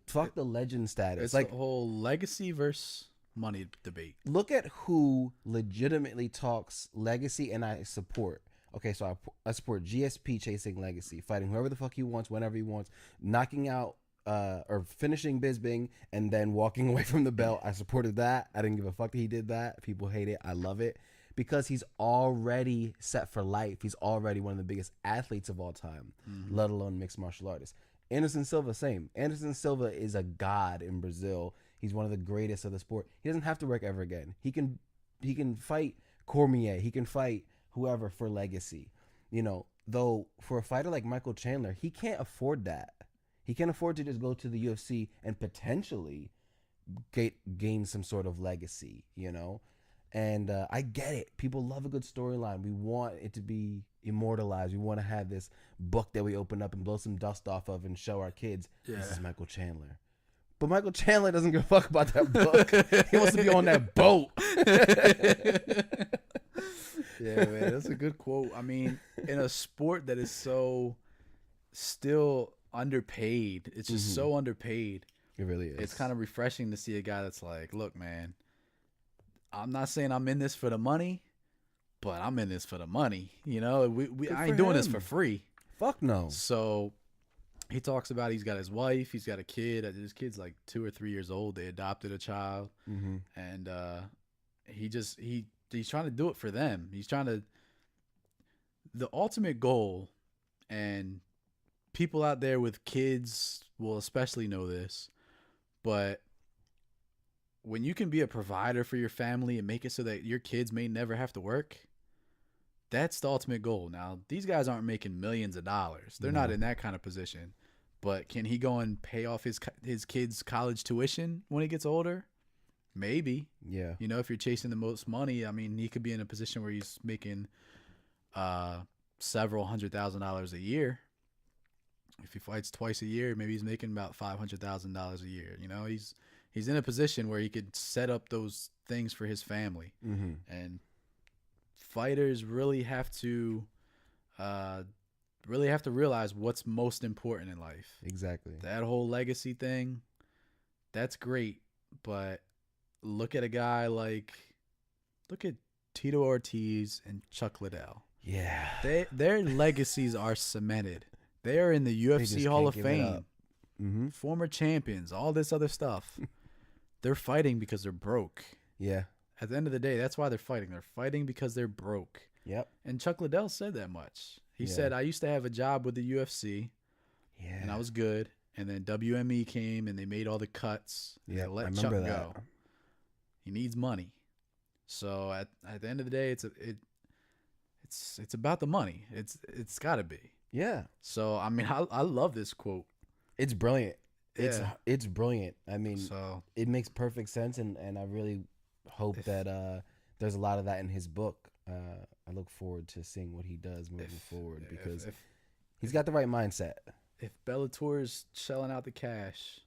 fuck the legend status. It's like the whole legacy versus money debate. Look at who legitimately talks legacy, and I support. Okay, so I support GSP chasing legacy, fighting whoever the fuck he wants, whenever he wants, knocking out or finishing Bisping and then walking away from the belt. I supported that. I didn't give a fuck that he did that. People hate it. I love it. Because he's already set for life. He's already one of the biggest athletes of all time, let alone mixed martial artists. Anderson Silva, same. Anderson Silva is a god in Brazil. He's one of the greatest of the sport. He doesn't have to work ever again. He can fight Cormier. He can fight whoever for legacy. You know, though for a fighter like Michael Chandler, he can't afford that. He can't afford to just go to the UFC and potentially gain some sort of legacy, you know? And I get it. People love a good storyline. We want it to be immortalized. We want to have this book that we open up and blow some dust off of and show our kids, this is Michael Chandler. But Michael Chandler doesn't give a fuck about that book. He wants to be on that boat. Yeah, man, that's a good quote. I mean, in a sport that is so still underpaid, it's just so underpaid. It really is. It's kind of refreshing to see a guy that's like, look, man, I'm not saying I'm in this for the money, but I'm in this for the money. You know, I ain't doing this for free. Fuck no. So he talks about he's got his wife, he's got a kid. His kid's like 2 or 3 years old. They adopted a child, and he's trying to do it for them. He's trying to. The ultimate goal, and people out there with kids will especially know this, but when you can be a provider for your family and make it so that your kids may never have to work, that's the ultimate goal. Now, these guys aren't making millions of dollars. They're not in that kind of position. But can he go and pay off his kids' college tuition when he gets older? Maybe. Yeah. You know, if you're chasing the most money, I mean, he could be in a position where he's making several $100,000 a year. If he fights twice a year, maybe he's making about $500,000 a year. You know, he's in a position where he could set up those things for his family. And fighters really have to realize what's most important in life. Exactly. That whole legacy thing, that's great, but look at a guy look at Tito Ortiz and Chuck Liddell. Yeah. Their legacies are cemented. They are in the UFC Hall of Fame. Former champions, all this other stuff. They're fighting because they're broke. Yeah. At the end of the day, that's why they're fighting. They're fighting because they're broke. Yep. And Chuck Liddell said that much. He said, I used to have a job with the UFC, and I was good. And then WME came, and they made all the cuts. Yeah, let I Chuck remember that. go. He needs money. So at the end of the day, it's about the money. It's got to be. Yeah. So I mean, I love this quote. It's brilliant. Yeah. It's brilliant. I mean, So it makes perfect sense, and I really hope that there's a lot of that in his book. I look forward to seeing what he does moving forward because he's got the right mindset. If Bellator's shelling out the cash,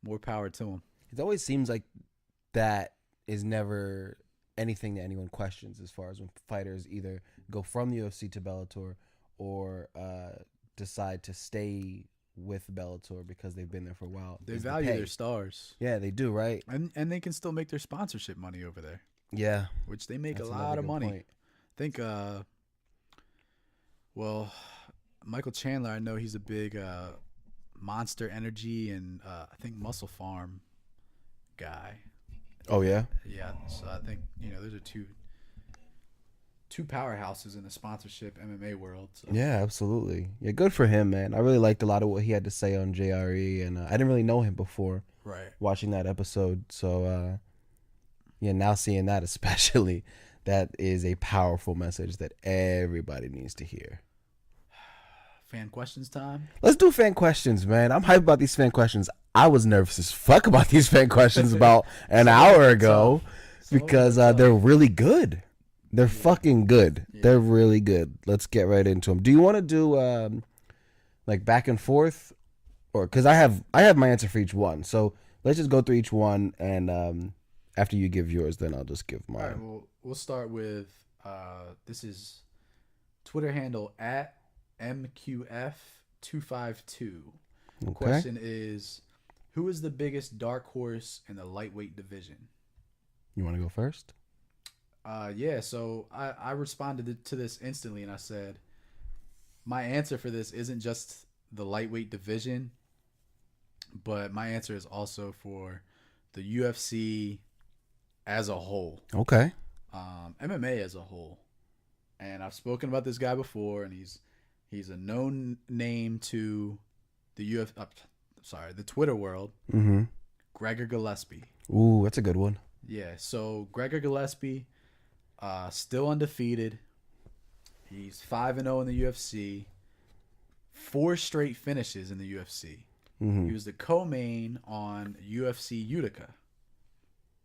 more power to him. It always seems like that is never anything that anyone questions as far as when fighters either go from the UFC to Bellator or decide to stay with Bellator because they've been there for a while. They value their stars. Yeah, they do, right? And they can still make their sponsorship money over there. Yeah. Which they make a lot of money. Point. I think, Michael Chandler, I know he's a big Monster Energy and I think Muscle Farm guy. Oh, yeah? Yeah, so I think, those are two powerhouses in the sponsorship MMA world. So. Yeah, absolutely. Yeah, good for him, man. I really liked a lot of what he had to say on JRE, and I didn't really know him before watching that episode. So, now seeing that especially, that is a powerful message that everybody needs to hear. Fan questions time? Let's do fan questions, man. I'm hyped about these fan questions. I was nervous as fuck about these fan questions about an hour ago because they're really good. They're fucking good. Yeah. They're really good. Let's get right into them. Do you want to do back and forth, or because I have my answer for each one. So let's just go through each one, and after you give yours, then I'll just give mine. All right. Well, we'll start with this is Twitter handle at MQF252. The question is, who is the biggest dark horse in the lightweight division? You want to go first? Yeah, so I responded to this instantly, and I said, my answer for this isn't just the lightweight division, but my answer is also for the UFC as a whole. Okay. MMA as a whole. And I've spoken about this guy before, and he's a known name to the the Twitter world. Mm-hmm. Gregor Gillespie. Ooh, that's a good one. Yeah, so Gregor Gillespie, still undefeated, He's 5-0 in the UFC, 4 straight finishes in the UFC. Mm-hmm. He was the co-main on UFC Utica.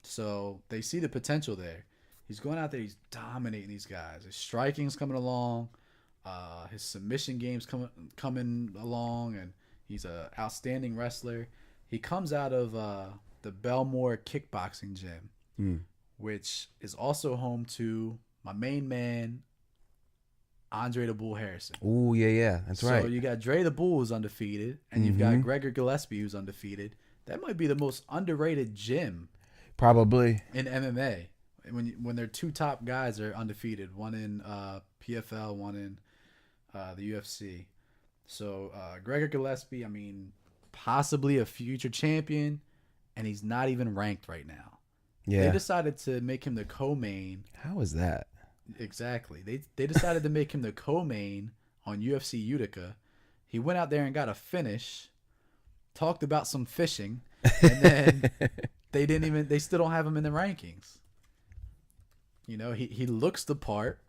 So they see the potential there. He's going out there. He's dominating these guys. His striking's coming along. His submission game's coming along, and he's an outstanding wrestler. He comes out of the Belmore Kickboxing Gym, which is also home to my main man, Andre the Bull Harrison. Oh, yeah, that's right. So you got Dre the Bull who's undefeated, and you've got Gregor Gillespie who's undefeated. That might be the most underrated gym, probably, in MMA. When their 2 top guys are undefeated, one in PFL, one in the UFC. So Gregor Gillespie, I mean, possibly a future champion, and he's not even ranked right now. Yeah. They decided to make him the co-main. How is that? Exactly. They decided to make him the co-main on UFC Utica. He went out there and got a finish, talked about some fishing, and then they still don't have him in the rankings. You know, he looks the part.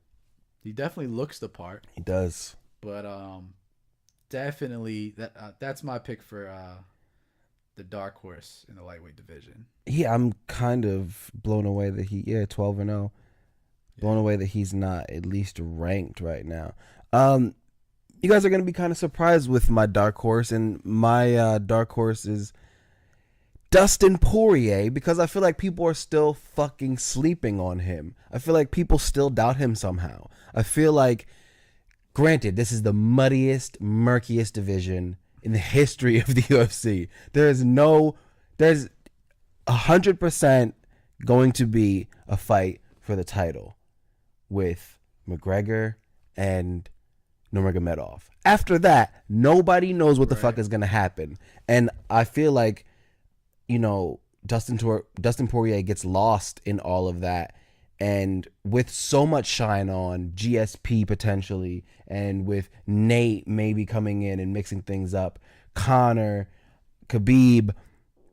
He definitely looks the part. He does. But definitely that's my pick for the dark horse in the lightweight division. Yeah, I'm kind of blown away that 12-0. Blown away that he's not at least ranked right now. You guys are going to be kind of surprised with my dark horse, and my dark horse is Dustin Poirier, because I feel like people are still fucking sleeping on him. I feel like people still doubt him somehow. I feel like, granted, this is the muddiest, murkiest division in the history of the UFC. There's 100% going to be a fight for the title with McGregor and Nurmagomedov. After that, nobody knows what the fuck is going to happen. And I feel like, you know, Dustin Poirier gets lost in all of that. And with so much shine on GSP potentially, and with Nate maybe coming in and mixing things up, Conor, Khabib,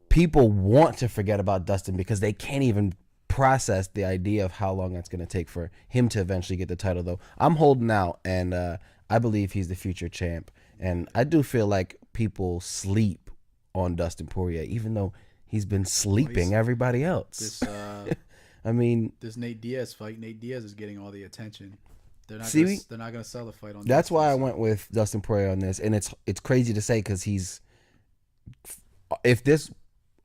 people want to forget about Dustin because they can't even process the idea of how long it's going to take for him to eventually get the title. Though I'm holding out, and I believe he's the future champ. And I do feel like people sleep on Dustin Poirier, even though he's been sleeping everybody else. I mean, this Nate Diaz fight, Nate Diaz is getting all the attention. They're not going to sell the fight on. That's why I went with Dustin Poirier on this, and it's crazy to say because if this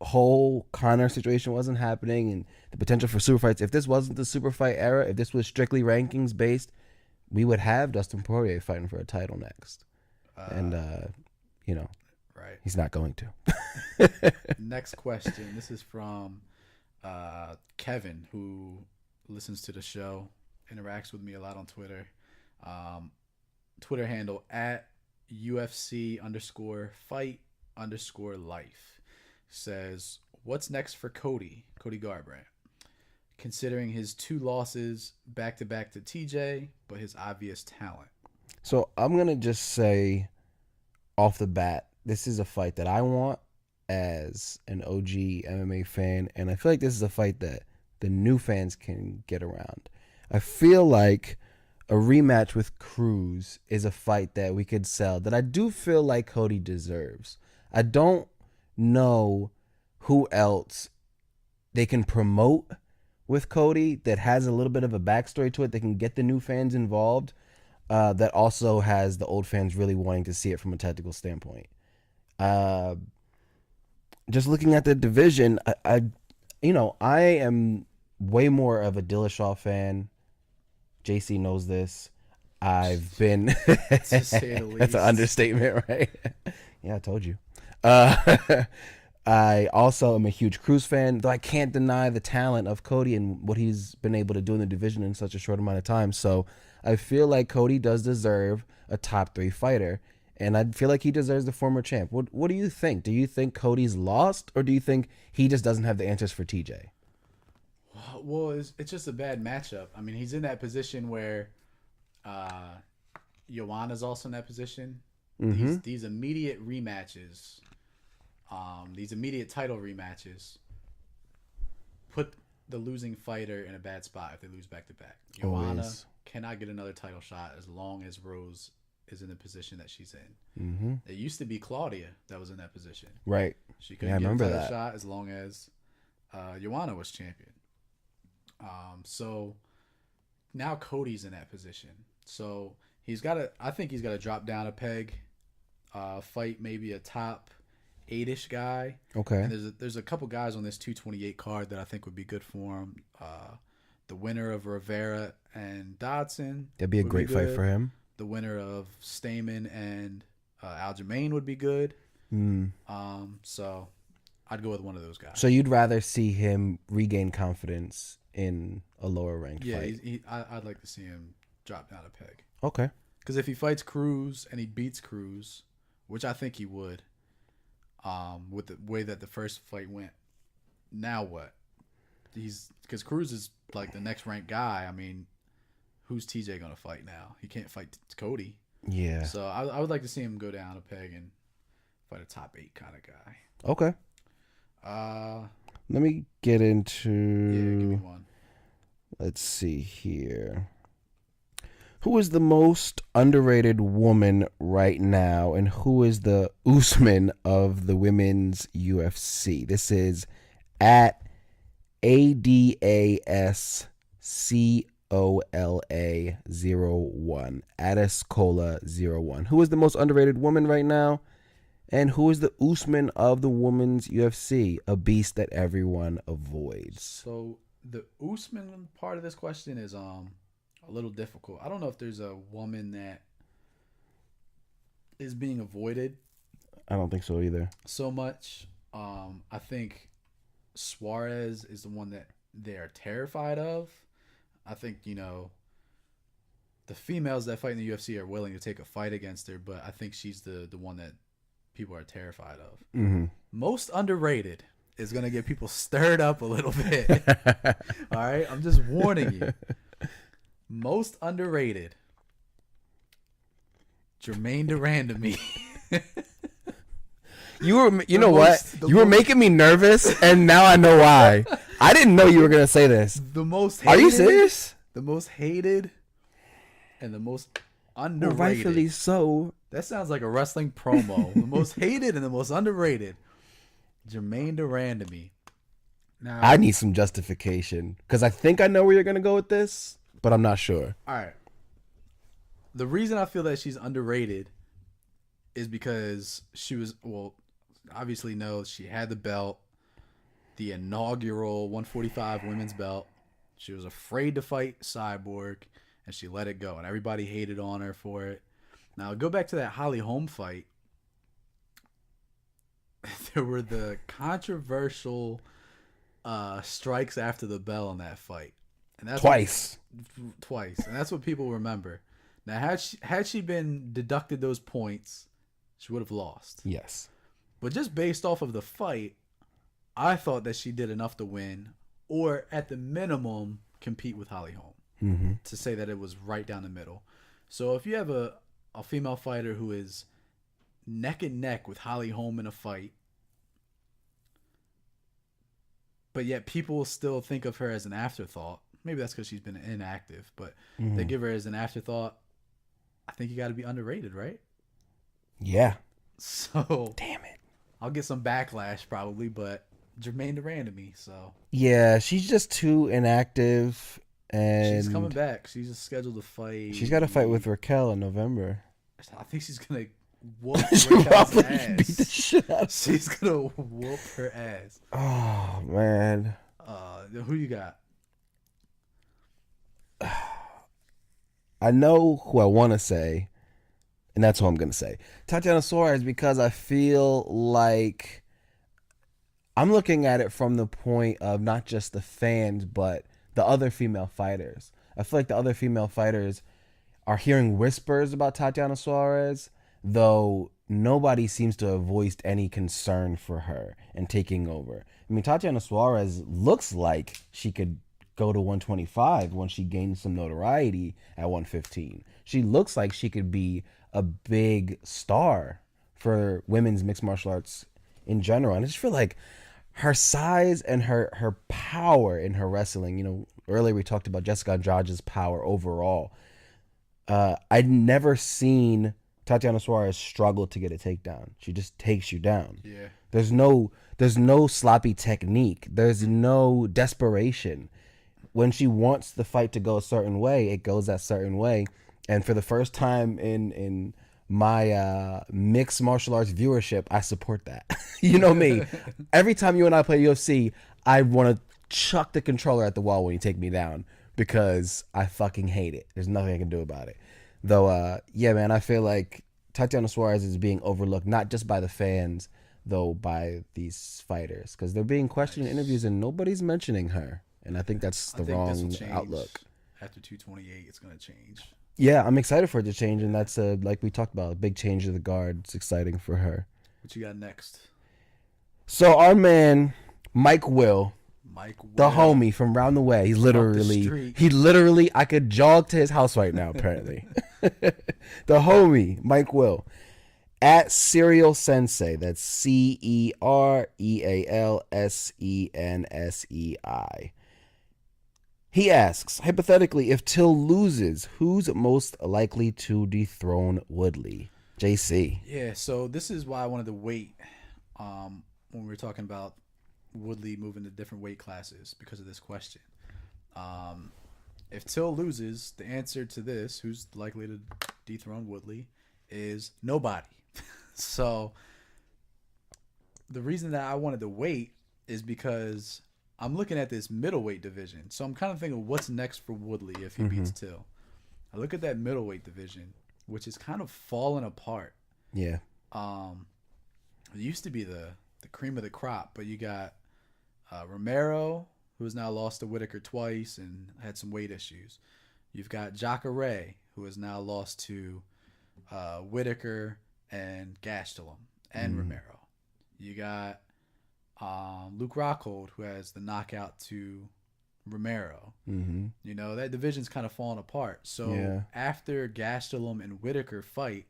whole Conor situation wasn't happening and the potential for super fights, if this wasn't the super fight era, if this was strictly rankings based, we would have Dustin Poirier fighting for a title next, and you know, right? He's not going to. Next question. This is from Kevin, who listens to the show, interacts with me a lot on Twitter. Twitter handle at UFC_fight_life says, "What's next for Cody Garbrandt? Considering his 2 losses back to back to TJ, but his obvious talent." So I'm gonna just say off the bat, this is a fight that I want as an OG MMA fan, and I feel like this is a fight that the new fans can get around. I feel like a rematch with Cruz is a fight that we could sell, that I do feel like Cody deserves. I don't know who else they can promote with Cody that has a little bit of a backstory to it that can get the new fans involved, that also has the old fans really wanting to see it from a technical standpoint. Just looking at the division, I am way more of a Dillashaw fan. JC knows this. I've been to say the least. That's an understatement, right? Yeah, I told you. I also am a huge Cruz fan, though I can't deny the talent of Cody and what he's been able to do in the division in such a short amount of time. So I feel like Cody does deserve a top 3 fighter, and I feel like he deserves the former champ. What do you think? Do you think Cody's lost, or do you think he just doesn't have the answers for TJ? Well, it's just a bad matchup. I mean, he's in that position where Joanna's also in that position. Mm-hmm. These immediate rematches, these immediate title rematches, put the losing fighter in a bad spot if they lose back to back. Joanna Always. cannot get another title shot as long as Rose is in the position that she's in. Mm-hmm. It used to be Claudia that was in that position. Right. She couldn't I get a remember title that. shot as long as Joanna was champion. So now Cody's in that position. So I think he's got to drop down a peg, fight maybe a top 8-ish guy. Okay. And there's a couple guys on this 228 card that I think would be good for him. The winner of Rivera and Dodson. That'd be a great fight for him. The winner of Stamen and Aljamain would be good. So I'd go with one of those guys. So you'd rather see him regain confidence in a lower ranked fight? Yeah, I'd like to see him drop down a peg. Okay. Because if he fights Cruz and he beats Cruz, which I think he would, with the way that the first fight went, now what? Because Cruz is like the next ranked guy. I mean, who's TJ gonna fight now? He can't fight Cody. Yeah. So I would like to see him go down a peg and fight a top 8 kind of guy. Okay. Let me get into. Yeah, give me one. Let's see here. Who is the most underrated woman right now, and who is the Usman of the women's UFC? This is at ADASCOLA01. ADASCOLA01. Who is the most underrated woman right now? And who is the Usman of the women's UFC? A beast that everyone avoids. So the Usman part of this question is a little difficult. I don't know if there's a woman that is being avoided. I don't think so either. So much. I think Suarez is the one that they're terrified of. I think, the females that fight in the UFC are willing to take a fight against her, but I think she's the one that people are terrified of. Mm-hmm. Most underrated is going to get people stirred up a little bit. All right? I'm just warning you. Most underrated. Jermaine Durandamy. You were making me nervous, and now I know why. I didn't know you were gonna say this. The most hated, Are you serious? The most hated and the most underrated. Well, rightfully so. That sounds like a wrestling promo. The most hated and the most underrated. Jermaine Durandamy. Now I need some justification because I think I know where you're gonna go with this, but I'm not sure. All right. The reason I feel that she's underrated is because she was, obviously she had the belt, the inaugural 145 women's belt. She was afraid to fight Cyborg, and she let it go, and everybody hated on her for it. Now, go back to that Holly Holm fight. There were the controversial strikes after the bell in that fight. And that's Twice. And that's what people remember. Now, had she been deducted those points, she would have lost. Yes. But just based off of the fight, I thought that she did enough to win, or at the minimum, compete with Holly Holm, to say that it was right down the middle. So if you have a female fighter who is neck and neck with Holly Holm in a fight, but yet people still think of her as an afterthought, maybe that's because she's been inactive, but they give her as an afterthought, I think you got to be underrated, right? Yeah. So damn it. I'll get some backlash probably, but Jermaine Durandamy, so yeah, she's just too inactive, and she's coming back. She's just scheduled to fight. She's got to fight with Raquel in November. I think she's gonna whoop She'll Raquel's probably ass. beat the shit out of her. She's gonna whoop her ass. Oh man. Who you got? I know who I want to say, and that's who I'm going to say. Tatiana Suarez, because I feel like I'm looking at it from the point of not just the fans, but the other female fighters. I feel like the other female fighters are hearing whispers about Tatiana Suarez, though nobody seems to have voiced any concern for her and taking over. I mean, Tatiana Suarez looks like she could go to 125 when she gains some notoriety at 115. She looks like she could be a big star for women's mixed martial arts in general. And I just feel like her size and her power in her wrestling. You know, earlier we talked about Jessica Andrade's power overall. I'd never seen Tatiana Suarez struggle to get a takedown. She just takes you down. Yeah. There's no sloppy technique. There's no desperation. When she wants the fight to go a certain way, it goes that certain way. And for the first time in my mixed martial arts viewership, I support that. You know me. Every time you and I play UFC, I want to chuck the controller at the wall when you take me down because I fucking hate it. There's nothing I can do about it. Though, yeah, man, I feel like Tatiana Suarez is being overlooked, not just by the fans, though, by these fighters. Because they're being questioned in interviews and nobody's mentioning her. And I think that's the wrong outlook. After 228, it's going to change. Yeah, I'm excited for it to change. And that's, like we talked about, a big change of the guard. It's exciting for her. What you got next? So our man, Mike Will, the homie from round the way, he literally, I could jog to his house right now, apparently. The homie, Mike Will, at Serial Sensei, that's CEREALSENSEI. He asks, hypothetically, if Till loses, who's most likely to dethrone Woodley? JC. Yeah, so this is why I wanted to wait when we were talking about Woodley moving to different weight classes because of this question. If Till loses, the answer to this, who's likely to dethrone Woodley, is nobody. So the reason that I wanted to wait is because I'm looking at this middleweight division. So I'm kind of thinking what's next for Woodley if he beats Till. I look at that middleweight division, which is kind of falling apart. Yeah. It used to be the cream of the crop, but you got Romero, who has now lost to Whitaker twice and had some weight issues. You've got Jacare, who has now lost to Whitaker and Gastelum and Romero. You got Luke Rockhold, who has the knockout to Romero. You know, that division's kind of falling apart. So after Gastelum and Whitaker fight,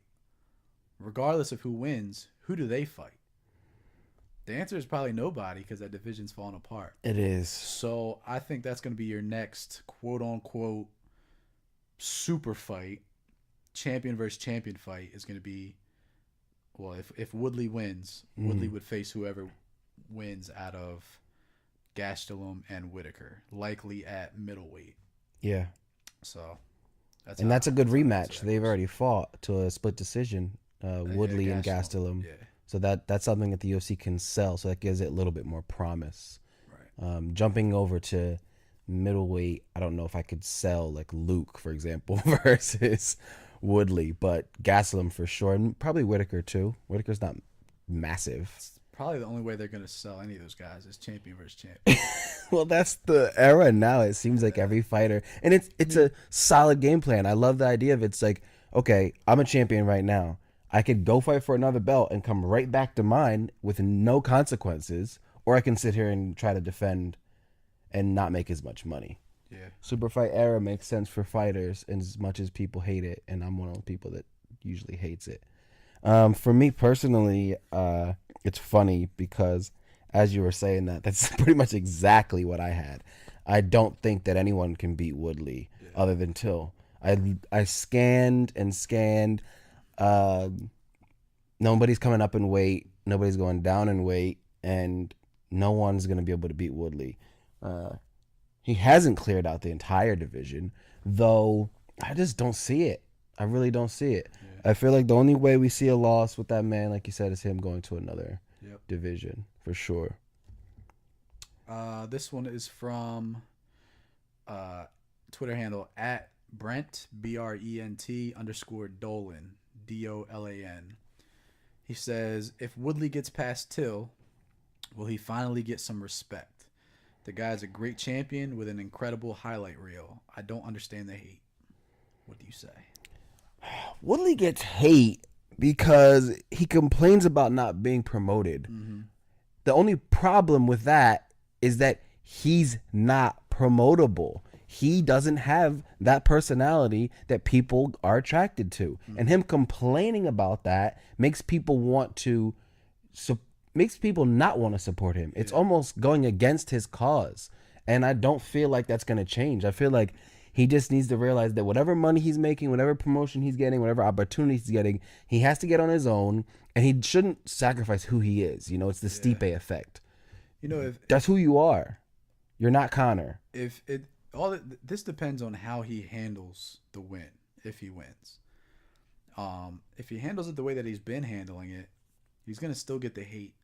regardless of who wins, who do they fight? The answer is probably nobody because that division's falling apart. It is. So I think that's going to be your next quote-unquote super fight. Champion versus champion fight is going to be, well, if Woodley wins, Woodley would face whoever wins out of Gastelum and Whitaker, likely at middleweight. Yeah. So that's a good rematch. They've already fought to a split decision, Woodley and Gastelum. Yeah. So that's something that the UFC can sell. So that gives it a little bit more promise. Right. Jumping over to middleweight, I don't know if I could sell like Luke, for example, versus Woodley, but Gastelum for sure, and probably Whitaker too. Whitaker's not massive. It's probably the only way they're going to sell any of those guys is champion versus champion. Well, that's the era now. It seems like every fighter, and it's a solid game plan. I love the idea of it's like, okay, I'm a champion right now. I could go fight for another belt and come right back to mine with no consequences, or I can sit here and try to defend and not make as much money. Yeah. Super fight era makes sense for fighters as much as people hate it, and I'm one of the people that usually hates it. For me personally, it's funny because as you were saying that's pretty much exactly what I had. I don't think that anyone can beat Woodley other than Till. I scanned and scanned. Nobody's coming up in weight, nobody's going down in weight, and no one's going to be able to beat Woodley. He hasn't cleared out the entire division, though I just don't see it. I really don't see it. Yeah. I feel like the only way we see a loss with that man, like you said, is him going to another division, for sure. This one is from Twitter handle at Brent, BRENT _Dolan, DOLAN. He says, if Woodley gets past Till, will he finally get some respect? The guy's a great champion with an incredible highlight reel. I don't understand the hate. What do you say? Woodley gets hate because he complains about not being promoted. The only problem with that is that he's not promotable. He doesn't have that personality that people are attracted to. And him complaining about that makes people want to makes people not want to support him. It's almost going against his cause. And I don't feel like that's going to change. I feel like he just needs to realize that whatever money he's making, whatever promotion he's getting, whatever opportunity he's getting, he has to get on his own, and he shouldn't sacrifice who he is. You know, it's the Stipe effect. You know, if that's who you are. You're not Conor. This depends on how he handles the win. If he wins, if he handles it the way that he's been handling it, he's gonna still get the hate.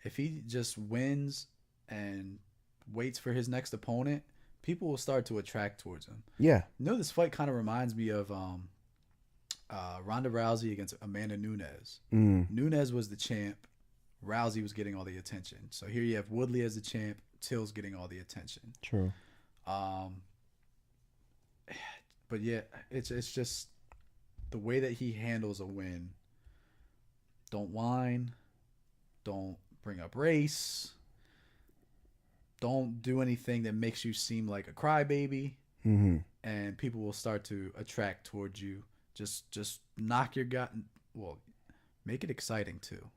If he just wins and waits for his next opponent, people will start to attract towards him. Yeah. You know, this fight kind of reminds me of Ronda Rousey against Amanda Nunes. Nunes was the champ. Rousey was getting all the attention. So here you have Woodley as the champ. Till's getting all the attention. True. But yeah, it's just the way that he handles a win. Don't whine. Don't bring up race. Don't do anything that makes you seem like a crybaby. Mm-hmm. And people will start to attract towards you. Just knock your gut. Well, make it exciting too.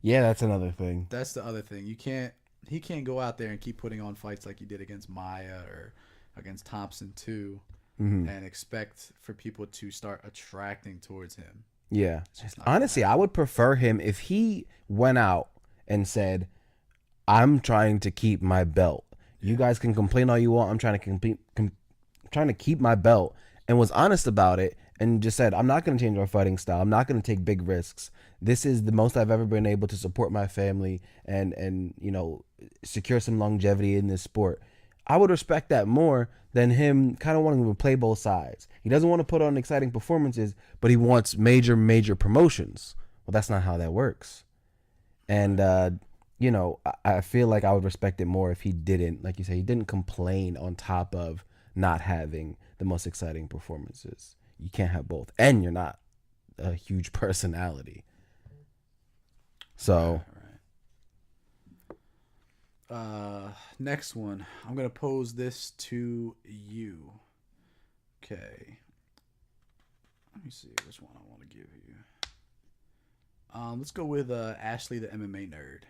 Yeah, that's another thing. That's the other thing. He can't go out there and keep putting on fights like he did against Maya or against Thompson too, and expect for people to start attracting towards him. Yeah. Honestly, I would prefer him if he went out and said, I'm trying to keep my belt. You guys can complain all you want. I'm trying to keep my belt, and was honest about it and just said, I'm not going to change my fighting style. I'm not going to take big risks. This is the most I've ever been able to support my family and you know, secure some longevity in this sport. I would respect that more than him kind of wanting to play both sides. He doesn't want to put on exciting performances, but he wants major promotions. Well, that's not how that works. And, you know, I feel like I would respect it more if he didn't, like you say, he didn't complain on top of not having the most exciting performances. You can't have both. And you're not a huge personality. So. Right. Next one. I'm going to pose this to you. Okay. Let me see which one I want to give you. Let's go with Ashley, the MMA nerd.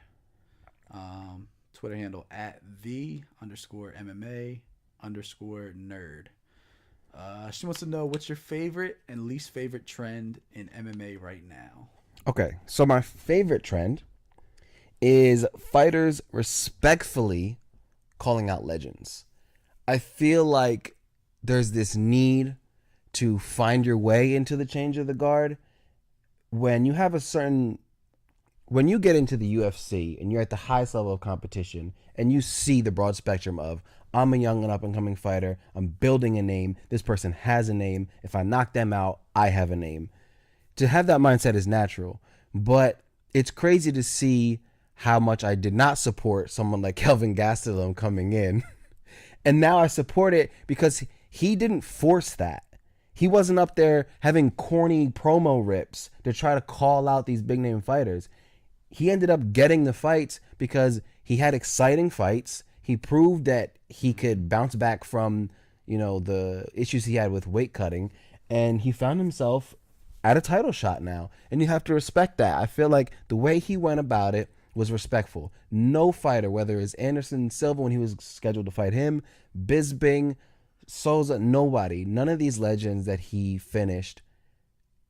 Twitter handle @the_MMA_nerd. She wants to know what's your favorite and least favorite trend in MMA right now. Okay, so my favorite trend is fighters respectfully calling out legends. I feel like there's this need to find your way into the change of the guard. When you have when you get into the UFC and you're at the highest level of competition and you see the broad spectrum of, I'm a young and up and coming fighter, I'm building a name, this person has a name, if I knock them out, I have a name. To have that mindset is natural, but it's crazy to see how much I did not support someone like Kelvin Gastelum coming in. And now I support it because he didn't force that. He wasn't up there having corny promo rips to try to call out these big name fighters. He ended up getting the fights because he had exciting fights. He proved that he could bounce back from, you know, the issues he had with weight cutting, and he found himself at a title shot now. And you have to respect that. I feel like the way he went about it was respectful. No fighter, whether it's Anderson Silva when he was scheduled to fight him, Bisping, Souza, nobody, none of these legends that he finished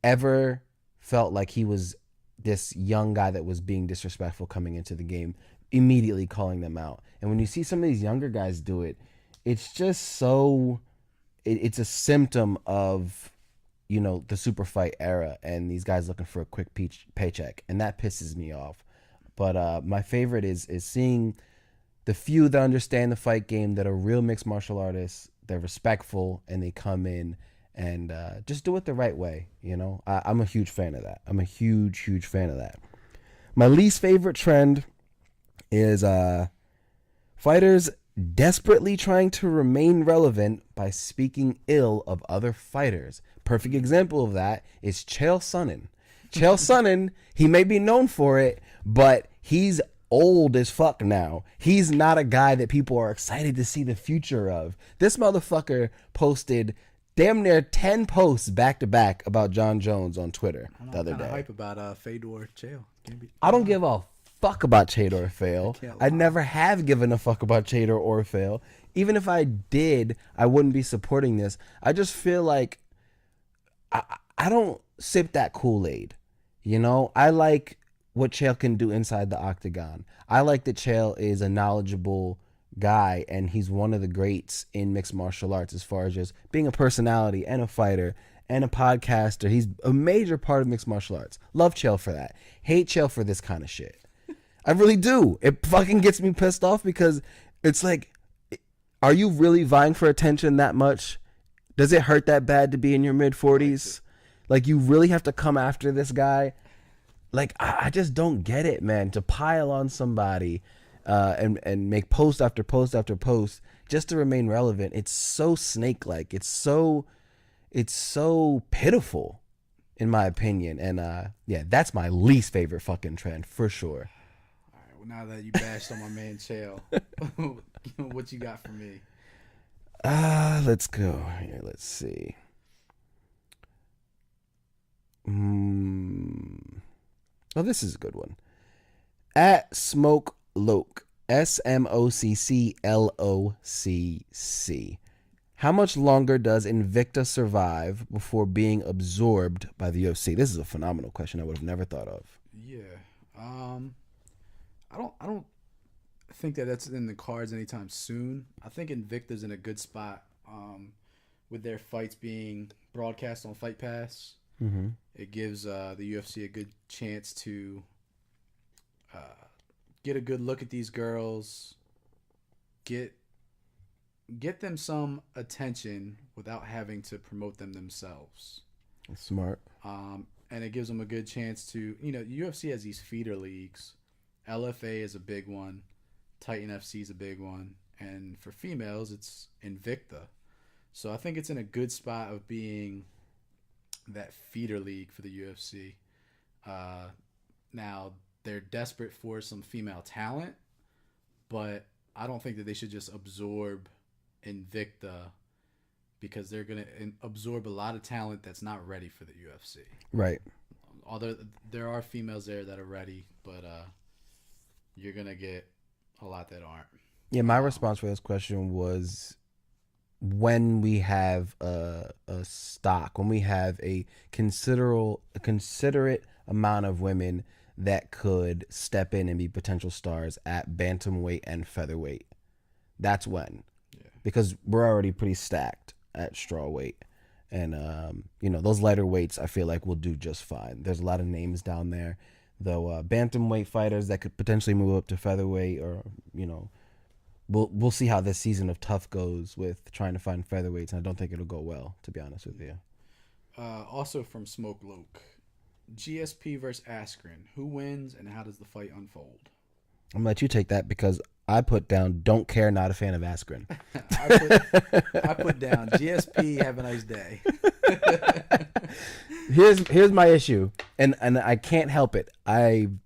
ever felt like he was this young guy that was being disrespectful coming into the game, immediately calling them out. And when you see some of these younger guys do it, it's just so, it's a symptom of, you know, the super fight era and these guys looking for a quick paycheck. And that pisses me off. But my favorite is seeing the few that understand the fight game, that are real mixed martial artists. They're respectful and they come in and just do it the right way. You know, I'm a huge fan of that. I'm a huge fan of that. My least favorite trend is fighters desperately trying to remain relevant by speaking ill of other fighters. Perfect example of that is Chael Sonnen. Chael Sonnen, he may be known for it, but he's old as fuck now. He's not a guy that people are excited to see the future of. This motherfucker posted damn near 10 posts back to back about John Jones on Twitter the other day. Hype about Fedor Chael. I don't give a fuck about Chade or Fail. I never have given a fuck about Chade or Fail. Even if I did, I wouldn't be supporting this. I just feel like I don't sip that Kool-Aid. You know, I like what Chael can do inside the octagon. I like that Chael is a knowledgeable guy, and he's one of the greats in mixed martial arts as far as just being a personality and a fighter and a podcaster. He's a major part of mixed martial arts. Love Chael for that. Hate Chael for this kind of shit. I really do. It fucking gets me pissed off because it's like, are you really vying for attention that much? Does it hurt that bad to be in your mid-40s? Like, you really have to come after this guy? Like, I just don't get it, man. To pile on somebody and make post after post after post just to remain relevant, it's so snake-like. It's so pitiful, in my opinion. And, yeah, that's my least favorite fucking trend, for sure. All right, well, now that you bashed on my man Chael, what you got for me? Let's go here. Let's see. Oh, this is a good one. At Smoke Loke, SMOCCLOCC. How much longer does Invicta survive before being absorbed by the UFC? This is a phenomenal question I would have never thought of. Yeah. I don't think that's in the cards anytime soon. I think Invicta's in a good spot with their fights being broadcast on Fight Pass. Mm-hmm. It gives the UFC a good chance to get a good look at these girls, get them some attention without having to promote them themselves. That's smart. And it gives them a good chance to, UFC has these feeder leagues. LFA is a big one. Titan FC is a big one. And for females, it's Invicta. So I think it's in a good spot of being that feeder league for the UFC. Now, they're desperate for some female talent, but I don't think that they should just absorb Invicta because they're going to absorb a lot of talent that's not ready for the UFC. Right. Although there are females there that are ready, but you're going to get a lot that aren't. Yeah, my response for this question was when we have a stock, when we have a considerate amount of women that could step in and be potential stars at bantamweight and featherweight. That's when. Yeah. Because we're already pretty stacked at strawweight. And, those lighter weights I feel like will do just fine. There's a lot of names down there. Though bantamweight fighters that could potentially move up to featherweight or, we'll see how this season of Tough goes with trying to find featherweights. And I don't think it'll go well, to be honest with you. Also from Smoke Loke, GSP versus Askren. Who wins and how does the fight unfold? I'm going to let you take that because I put down don't care, not a fan of Askren. I put down GSP, have a nice day. Here's my issue, and I can't help it. I've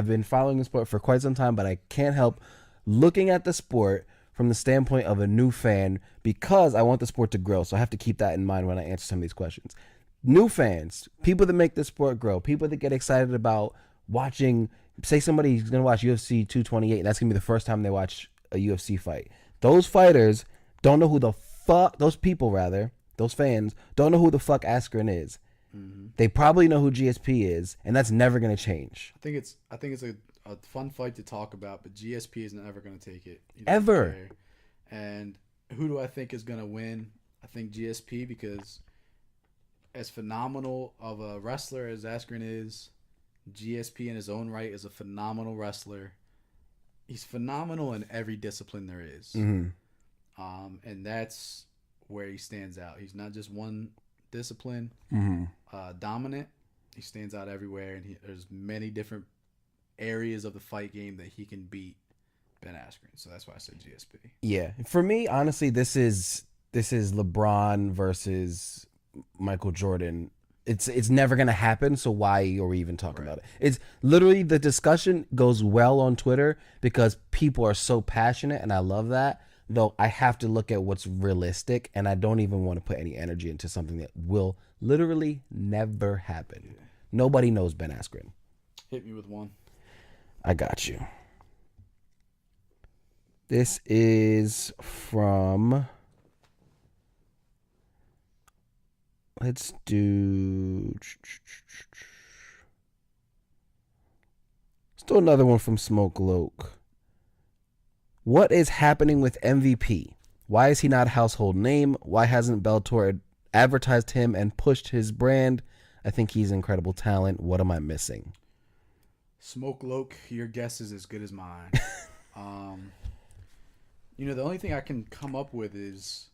been following the sport for quite some time, but I can't help looking at the sport from the standpoint of a new fan because I want the sport to grow. So I have to keep that in mind when I answer some of these questions. New fans, people that make the sport grow, people that get excited about watching, say somebody's going to watch UFC 228, and that's going to be the first time they watch a UFC fight. Those fighters don't know who the fuck, those fans don't know who the fuck Askren is. Mm-hmm. They probably know who GSP is, and that's never going to change. I think it's a fun fight to talk about, but GSP is never going to take it. Ever. And who do I think is going to win? I think GSP because as phenomenal of a wrestler as Askren is, GSP in his own right is a phenomenal wrestler. He's phenomenal in every discipline there is. Mm-hmm. And that's where he stands out. He's not just one discipline dominant. He stands out everywhere, and there's many different areas of the fight game that he can beat Ben Askren. So that's why I said GSP. Yeah. For me, honestly, this is LeBron versus Michael Jordan. It's never going to happen, so why are we even talking about it? It's literally, the discussion goes well on Twitter because people are so passionate, and I love that. Though I have to look at what's realistic, and I don't even want to put any energy into something that will literally never happen. Yeah. Nobody knows Ben Askren. Hit me with one. I got you. This is from. Let's do. Still another one from Smoke Loke. What is happening with MVP? Why is he not a household name? Why hasn't Bellator advertised him and pushed his brand? I think he's incredible talent. What am I missing? Smoke Loke, your guess is as good as mine. um, the only thing I can come up with is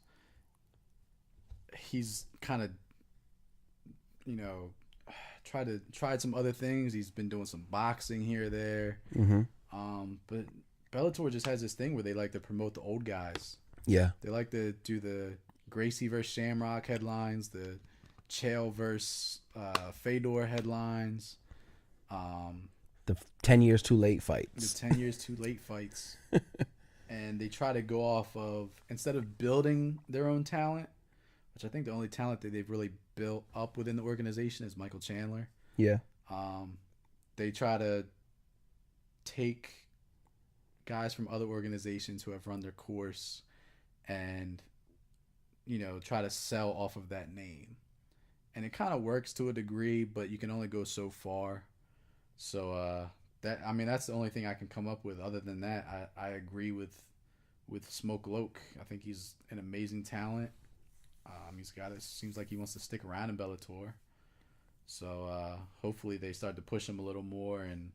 he's kind of, tried some other things. He's been doing some boxing here or there. Mm-hmm. But Bellator just has this thing where they like to promote the old guys. Yeah. They like to do the Gracie versus Shamrock headlines, the Chael versus Fedor headlines. The 10 years too late fights. The 10 years too late fights. And they try to go off of, instead of building their own talent, which I think the only talent that they've really built up within the organization is Michael Chandler. Yeah. They try to take guys from other organizations who have run their course and, try to sell off of that name. And it kind of works to a degree, but you can only go so far. So that's the only thing I can come up with. Other than that, I agree with Smoke Loke. I think he's an amazing talent. Seems like he wants to stick around in Bellator. So hopefully they start to push him a little more and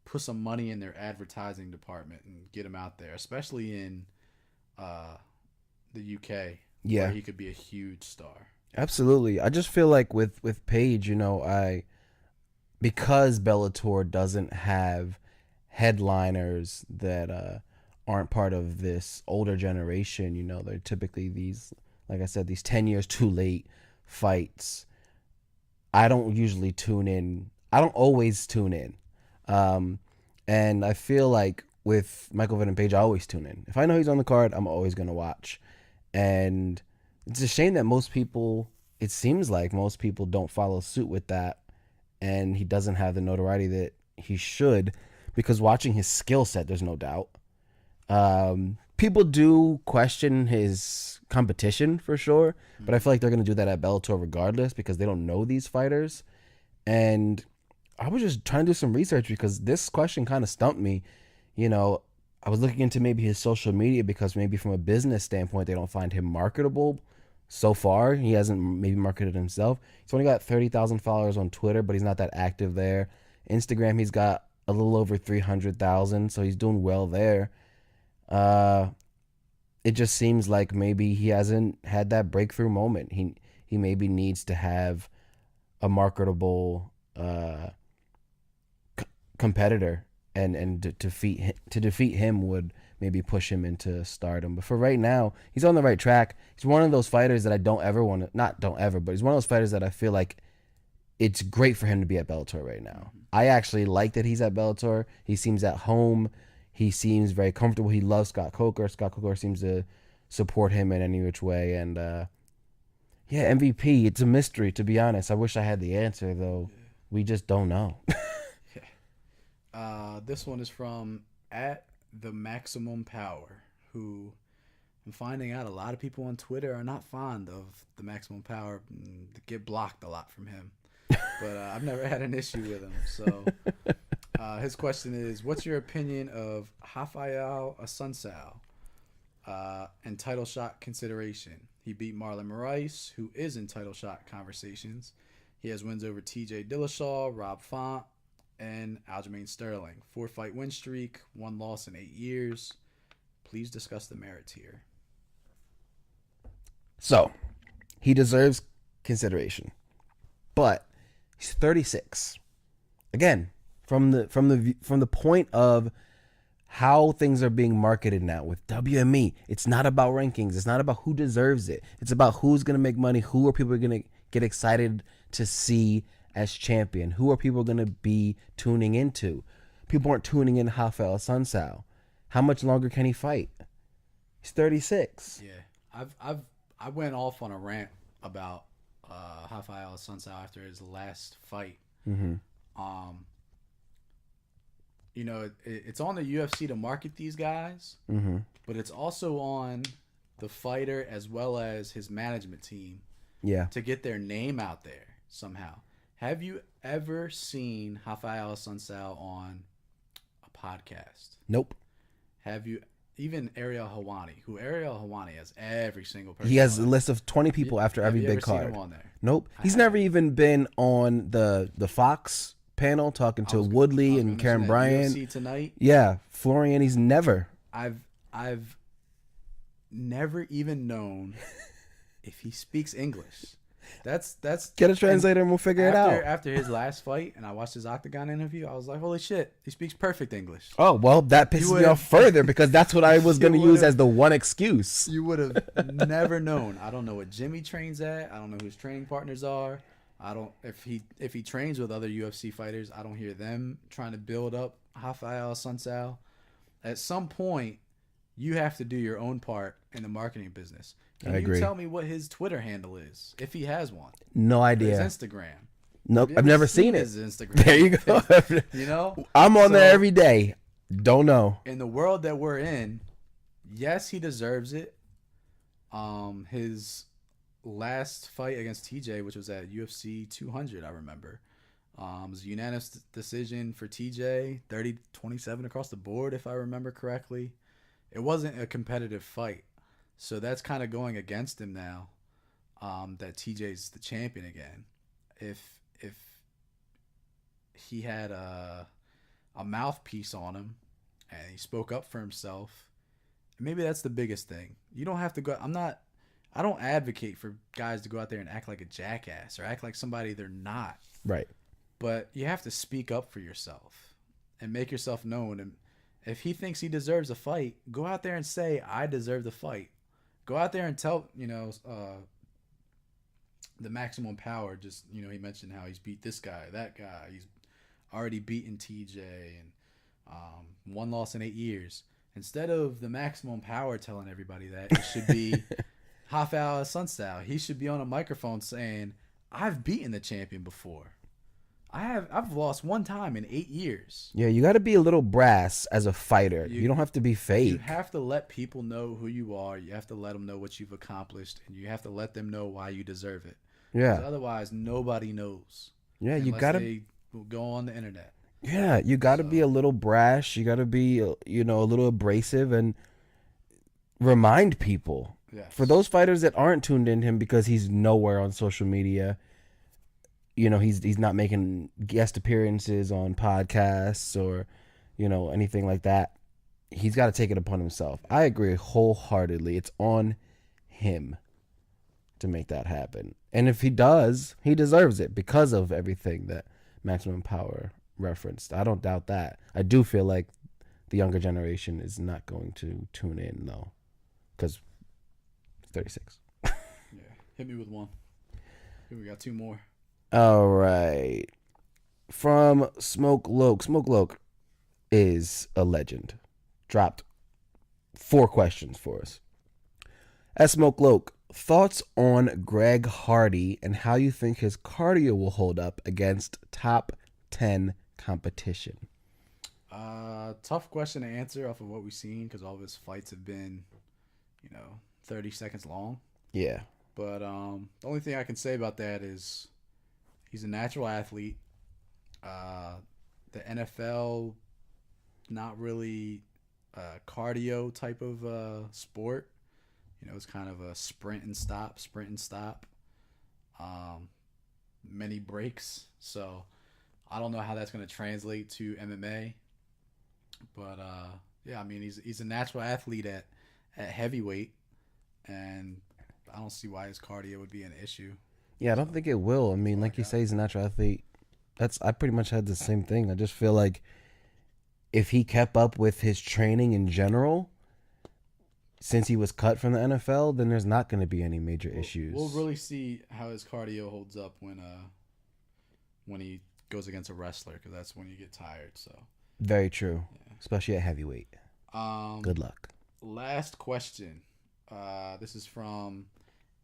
put some money in their advertising department and get him out there, especially in the UK, where he could be a huge star. Absolutely. I just feel like with Paige, because Bellator doesn't have headliners that aren't part of this older generation, they're typically these, like I said, these 10 years too late fights. I don't usually tune in. I don't always tune in. And I feel like with Michael Vick and Page, I always tune in. If I know he's on the card, I'm always going to watch. And it's a shame that it seems like most people don't follow suit with that. And he doesn't have the notoriety that he should, because watching his skill set, there's no doubt. People do question his competition for sure, but I feel like they're going to do that at Bellator regardless because they don't know these fighters. And I was just trying to do some research because this question kind of stumped me. I was looking into maybe his social media because maybe from a business standpoint, they don't find him marketable. So far, he hasn't maybe marketed himself. He's only got 30,000 followers on Twitter, but he's not that active there. Instagram, he's got a little over 300,000, so he's doing well there. It just seems like maybe he hasn't had that breakthrough moment. He maybe needs to have a marketable competitor, and to defeat him would maybe push him into stardom. But for right now, he's on the right track. He's one of those fighters that I don't ever want to, not don't ever, but he's one of those fighters that I feel like it's great for him to be at Bellator right now. I actually like that he's at Bellator. He seems at home. He seems very comfortable. He loves Scott Coker. Scott Coker seems to support him in any which way. And MVP, it's a mystery, to be honest. I wish I had the answer, though. We just don't know. This one is from @the Maximum Power, who I'm finding out a lot of people on Twitter are not fond of the Maximum Power, get blocked a lot from him. But I've never had an issue with him. So his question is, what's your opinion of Rafael Assunção and title shot consideration? He beat Marlon Moraes, who is in title shot conversations. He has wins over TJ Dillashaw, Rob Font, and Aljamain Sterling. 4-fight win streak, 1 loss in 8 years. Please discuss the merits here. So, he deserves consideration, but he's 36. Again, from the point of how things are being marketed now with WME, it's not about rankings. It's not about who deserves it. It's about who's going to make money. Who are people going to get excited to see as champion? Who are people going to be tuning into? People aren't tuning in Rafael Assunção. How much longer can he fight? He's 36. Yeah, I went off on a rant about Rafael Assunção after his last fight. Mm-hmm. it's on the UFC to market these guys, but it's also on the fighter as well as his management team to get their name out there somehow. Have you ever seen Rafael Sunsao on a podcast? Nope. Have you even Ariel Helwani, who Ariel Helwani has every single person. He has a list of 20 people after every big card. Seen him on there? Nope. He's never even been on the Fox panel talking to Woodley and Karen Bryant. UFC Tonight. Yeah, Florian. He's never. I've never even known if he speaks English. That's get a translator and we'll figure it out. After his last fight, and I watched his Octagon interview, I was like, holy shit, he speaks perfect English. Oh, well, that pisses me off further because that's what I was going to use as the one excuse. You would have never known. I don't know what Jimmy trains at. I don't know who his training partners are. I don't if he trains with other UFC fighters, I don't hear them trying to build up Rafael Sunsao. At some point, you have to do your own part in the marketing business. Can you tell me what his Twitter handle is, if he has one? No idea. His Instagram. Nope, I've never seen it. His Instagram. There you go. You know? I'm on there every day. Don't know. In the world that we're in, yes, he deserves it. His last fight against TJ, which was at UFC 200, I remember. Was a unanimous decision for TJ, 30-27 across the board, if I remember correctly. It wasn't a competitive fight. So that's kind of going against him now, that TJ's the champion again. If he had a mouthpiece on him and he spoke up for himself, maybe that's the biggest thing. You don't have to go. I don't advocate for guys to go out there and act like a jackass or act like somebody they're not. Right. But you have to speak up for yourself and make yourself known. And if he thinks he deserves a fight, go out there and say, I deserve the fight. Go out there and tell, the Maximum Power. Just, he mentioned how he's beat this guy, that guy. He's already beaten TJ and one loss in 8 years. Instead of the Maximum Power telling everybody that, it should be Rafael Sunsao. He should be on a microphone saying, I've beaten the champion before. I've lost one time in 8 years. Yeah, you got to be a little brass as a fighter. You don't have to be fake. You have to let people know who you are. You have to let them know what you've accomplished, and you have to let them know why you deserve it. Yeah. Otherwise, nobody knows. Yeah, you got to. They go on the internet. Yeah, you got to be a little brash. You got to be, a little abrasive and remind people. Yes. For those fighters that aren't tuned in him because he's nowhere on social media. He's not making guest appearances on podcasts or, anything like that. He's got to take it upon himself. I agree wholeheartedly. It's on him to make that happen. And if he does, he deserves it because of everything that Maximum Power referenced. I don't doubt that. I do feel like the younger generation is not going to tune in, though, because 36. Yeah, hit me with one. Here we got two more. All right. From Smoke Loke. Smoke Loke is a legend. Dropped 4 questions for us. As Smoke Loke, thoughts on Greg Hardy and how you think his cardio will hold up against top 10 competition? Tough question to answer off of what we've seen because all of his fights have been, 30 seconds long. Yeah. But the only thing I can say about that is he's a natural athlete. The NFL, not really a cardio type of sport. It's kind of a sprint and stop. Many breaks. So I don't know how that's going to translate to MMA. But he's a natural athlete at heavyweight, and I don't see why his cardio would be an issue. Yeah, I don't think it will. I mean, like you say, he's a natural athlete. I pretty much had the same thing. I just feel like if he kept up with his training in general, since he was cut from the NFL, then there's not going to be any major issues. We'll really see how his cardio holds up when he goes against a wrestler, because that's when you get tired. So very true, especially at heavyweight. Good luck. Last question. This is from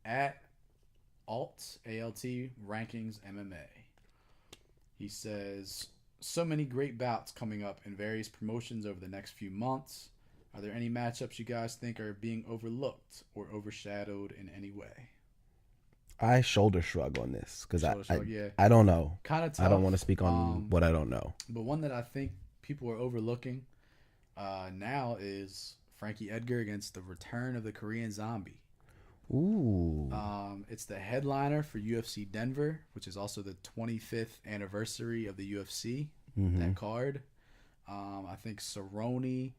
@alt Rankings MMA. He says, so many great bouts coming up in various promotions over the next few months. Are there any matchups you guys think are being overlooked or overshadowed in any way? I shoulder shrug on this because Yeah, I don't know. kind of I don't tough. want to speak on what I don't know. But one that I think people are overlooking now is Frankie Edgar against the return of the Korean Zombie. Ooh. It's the headliner for UFC Denver, which is also the 25th anniversary of the UFC. That card. I think Cerrone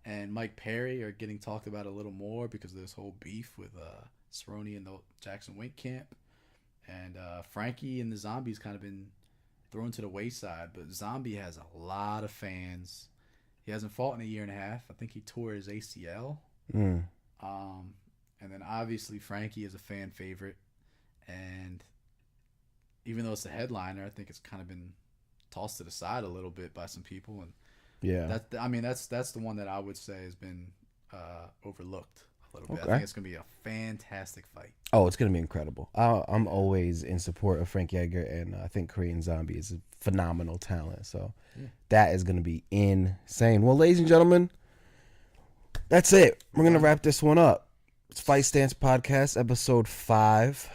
and Mike Perry are getting talked about a little more because of this whole beef with Cerrone and the Jackson Wink camp. And Frankie and the Zombie's kind of been thrown to the wayside, but Zombie has a lot of fans. He hasn't fought in a year and a half. I think he tore his ACL. And then obviously Frankie is a fan favorite, and even though it's the headliner, I think it's kind of been tossed to the side a little bit by some people. And yeah, that's the one that I would say has been overlooked a little bit. Okay. I think it's gonna be a fantastic fight. Oh, it's gonna be incredible. I'm always in support of Frankie Edgar, and I think Korean Zombie is a phenomenal talent. So that is gonna be insane. Well, ladies and gentlemen, that's it. We're gonna wrap this one up. It's Fight Stance Podcast, episode 5.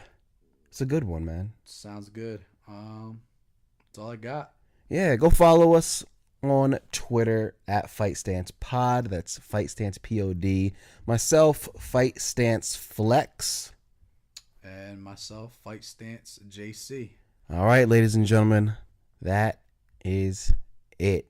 It's a good one, man. Sounds good. That's all I got. Yeah, go follow us on Twitter at Fight Stance Pod. That's Fight Stance POD. Myself, Fight Stance Flex. And myself, Fight Stance JC. All right, ladies and gentlemen, that is it.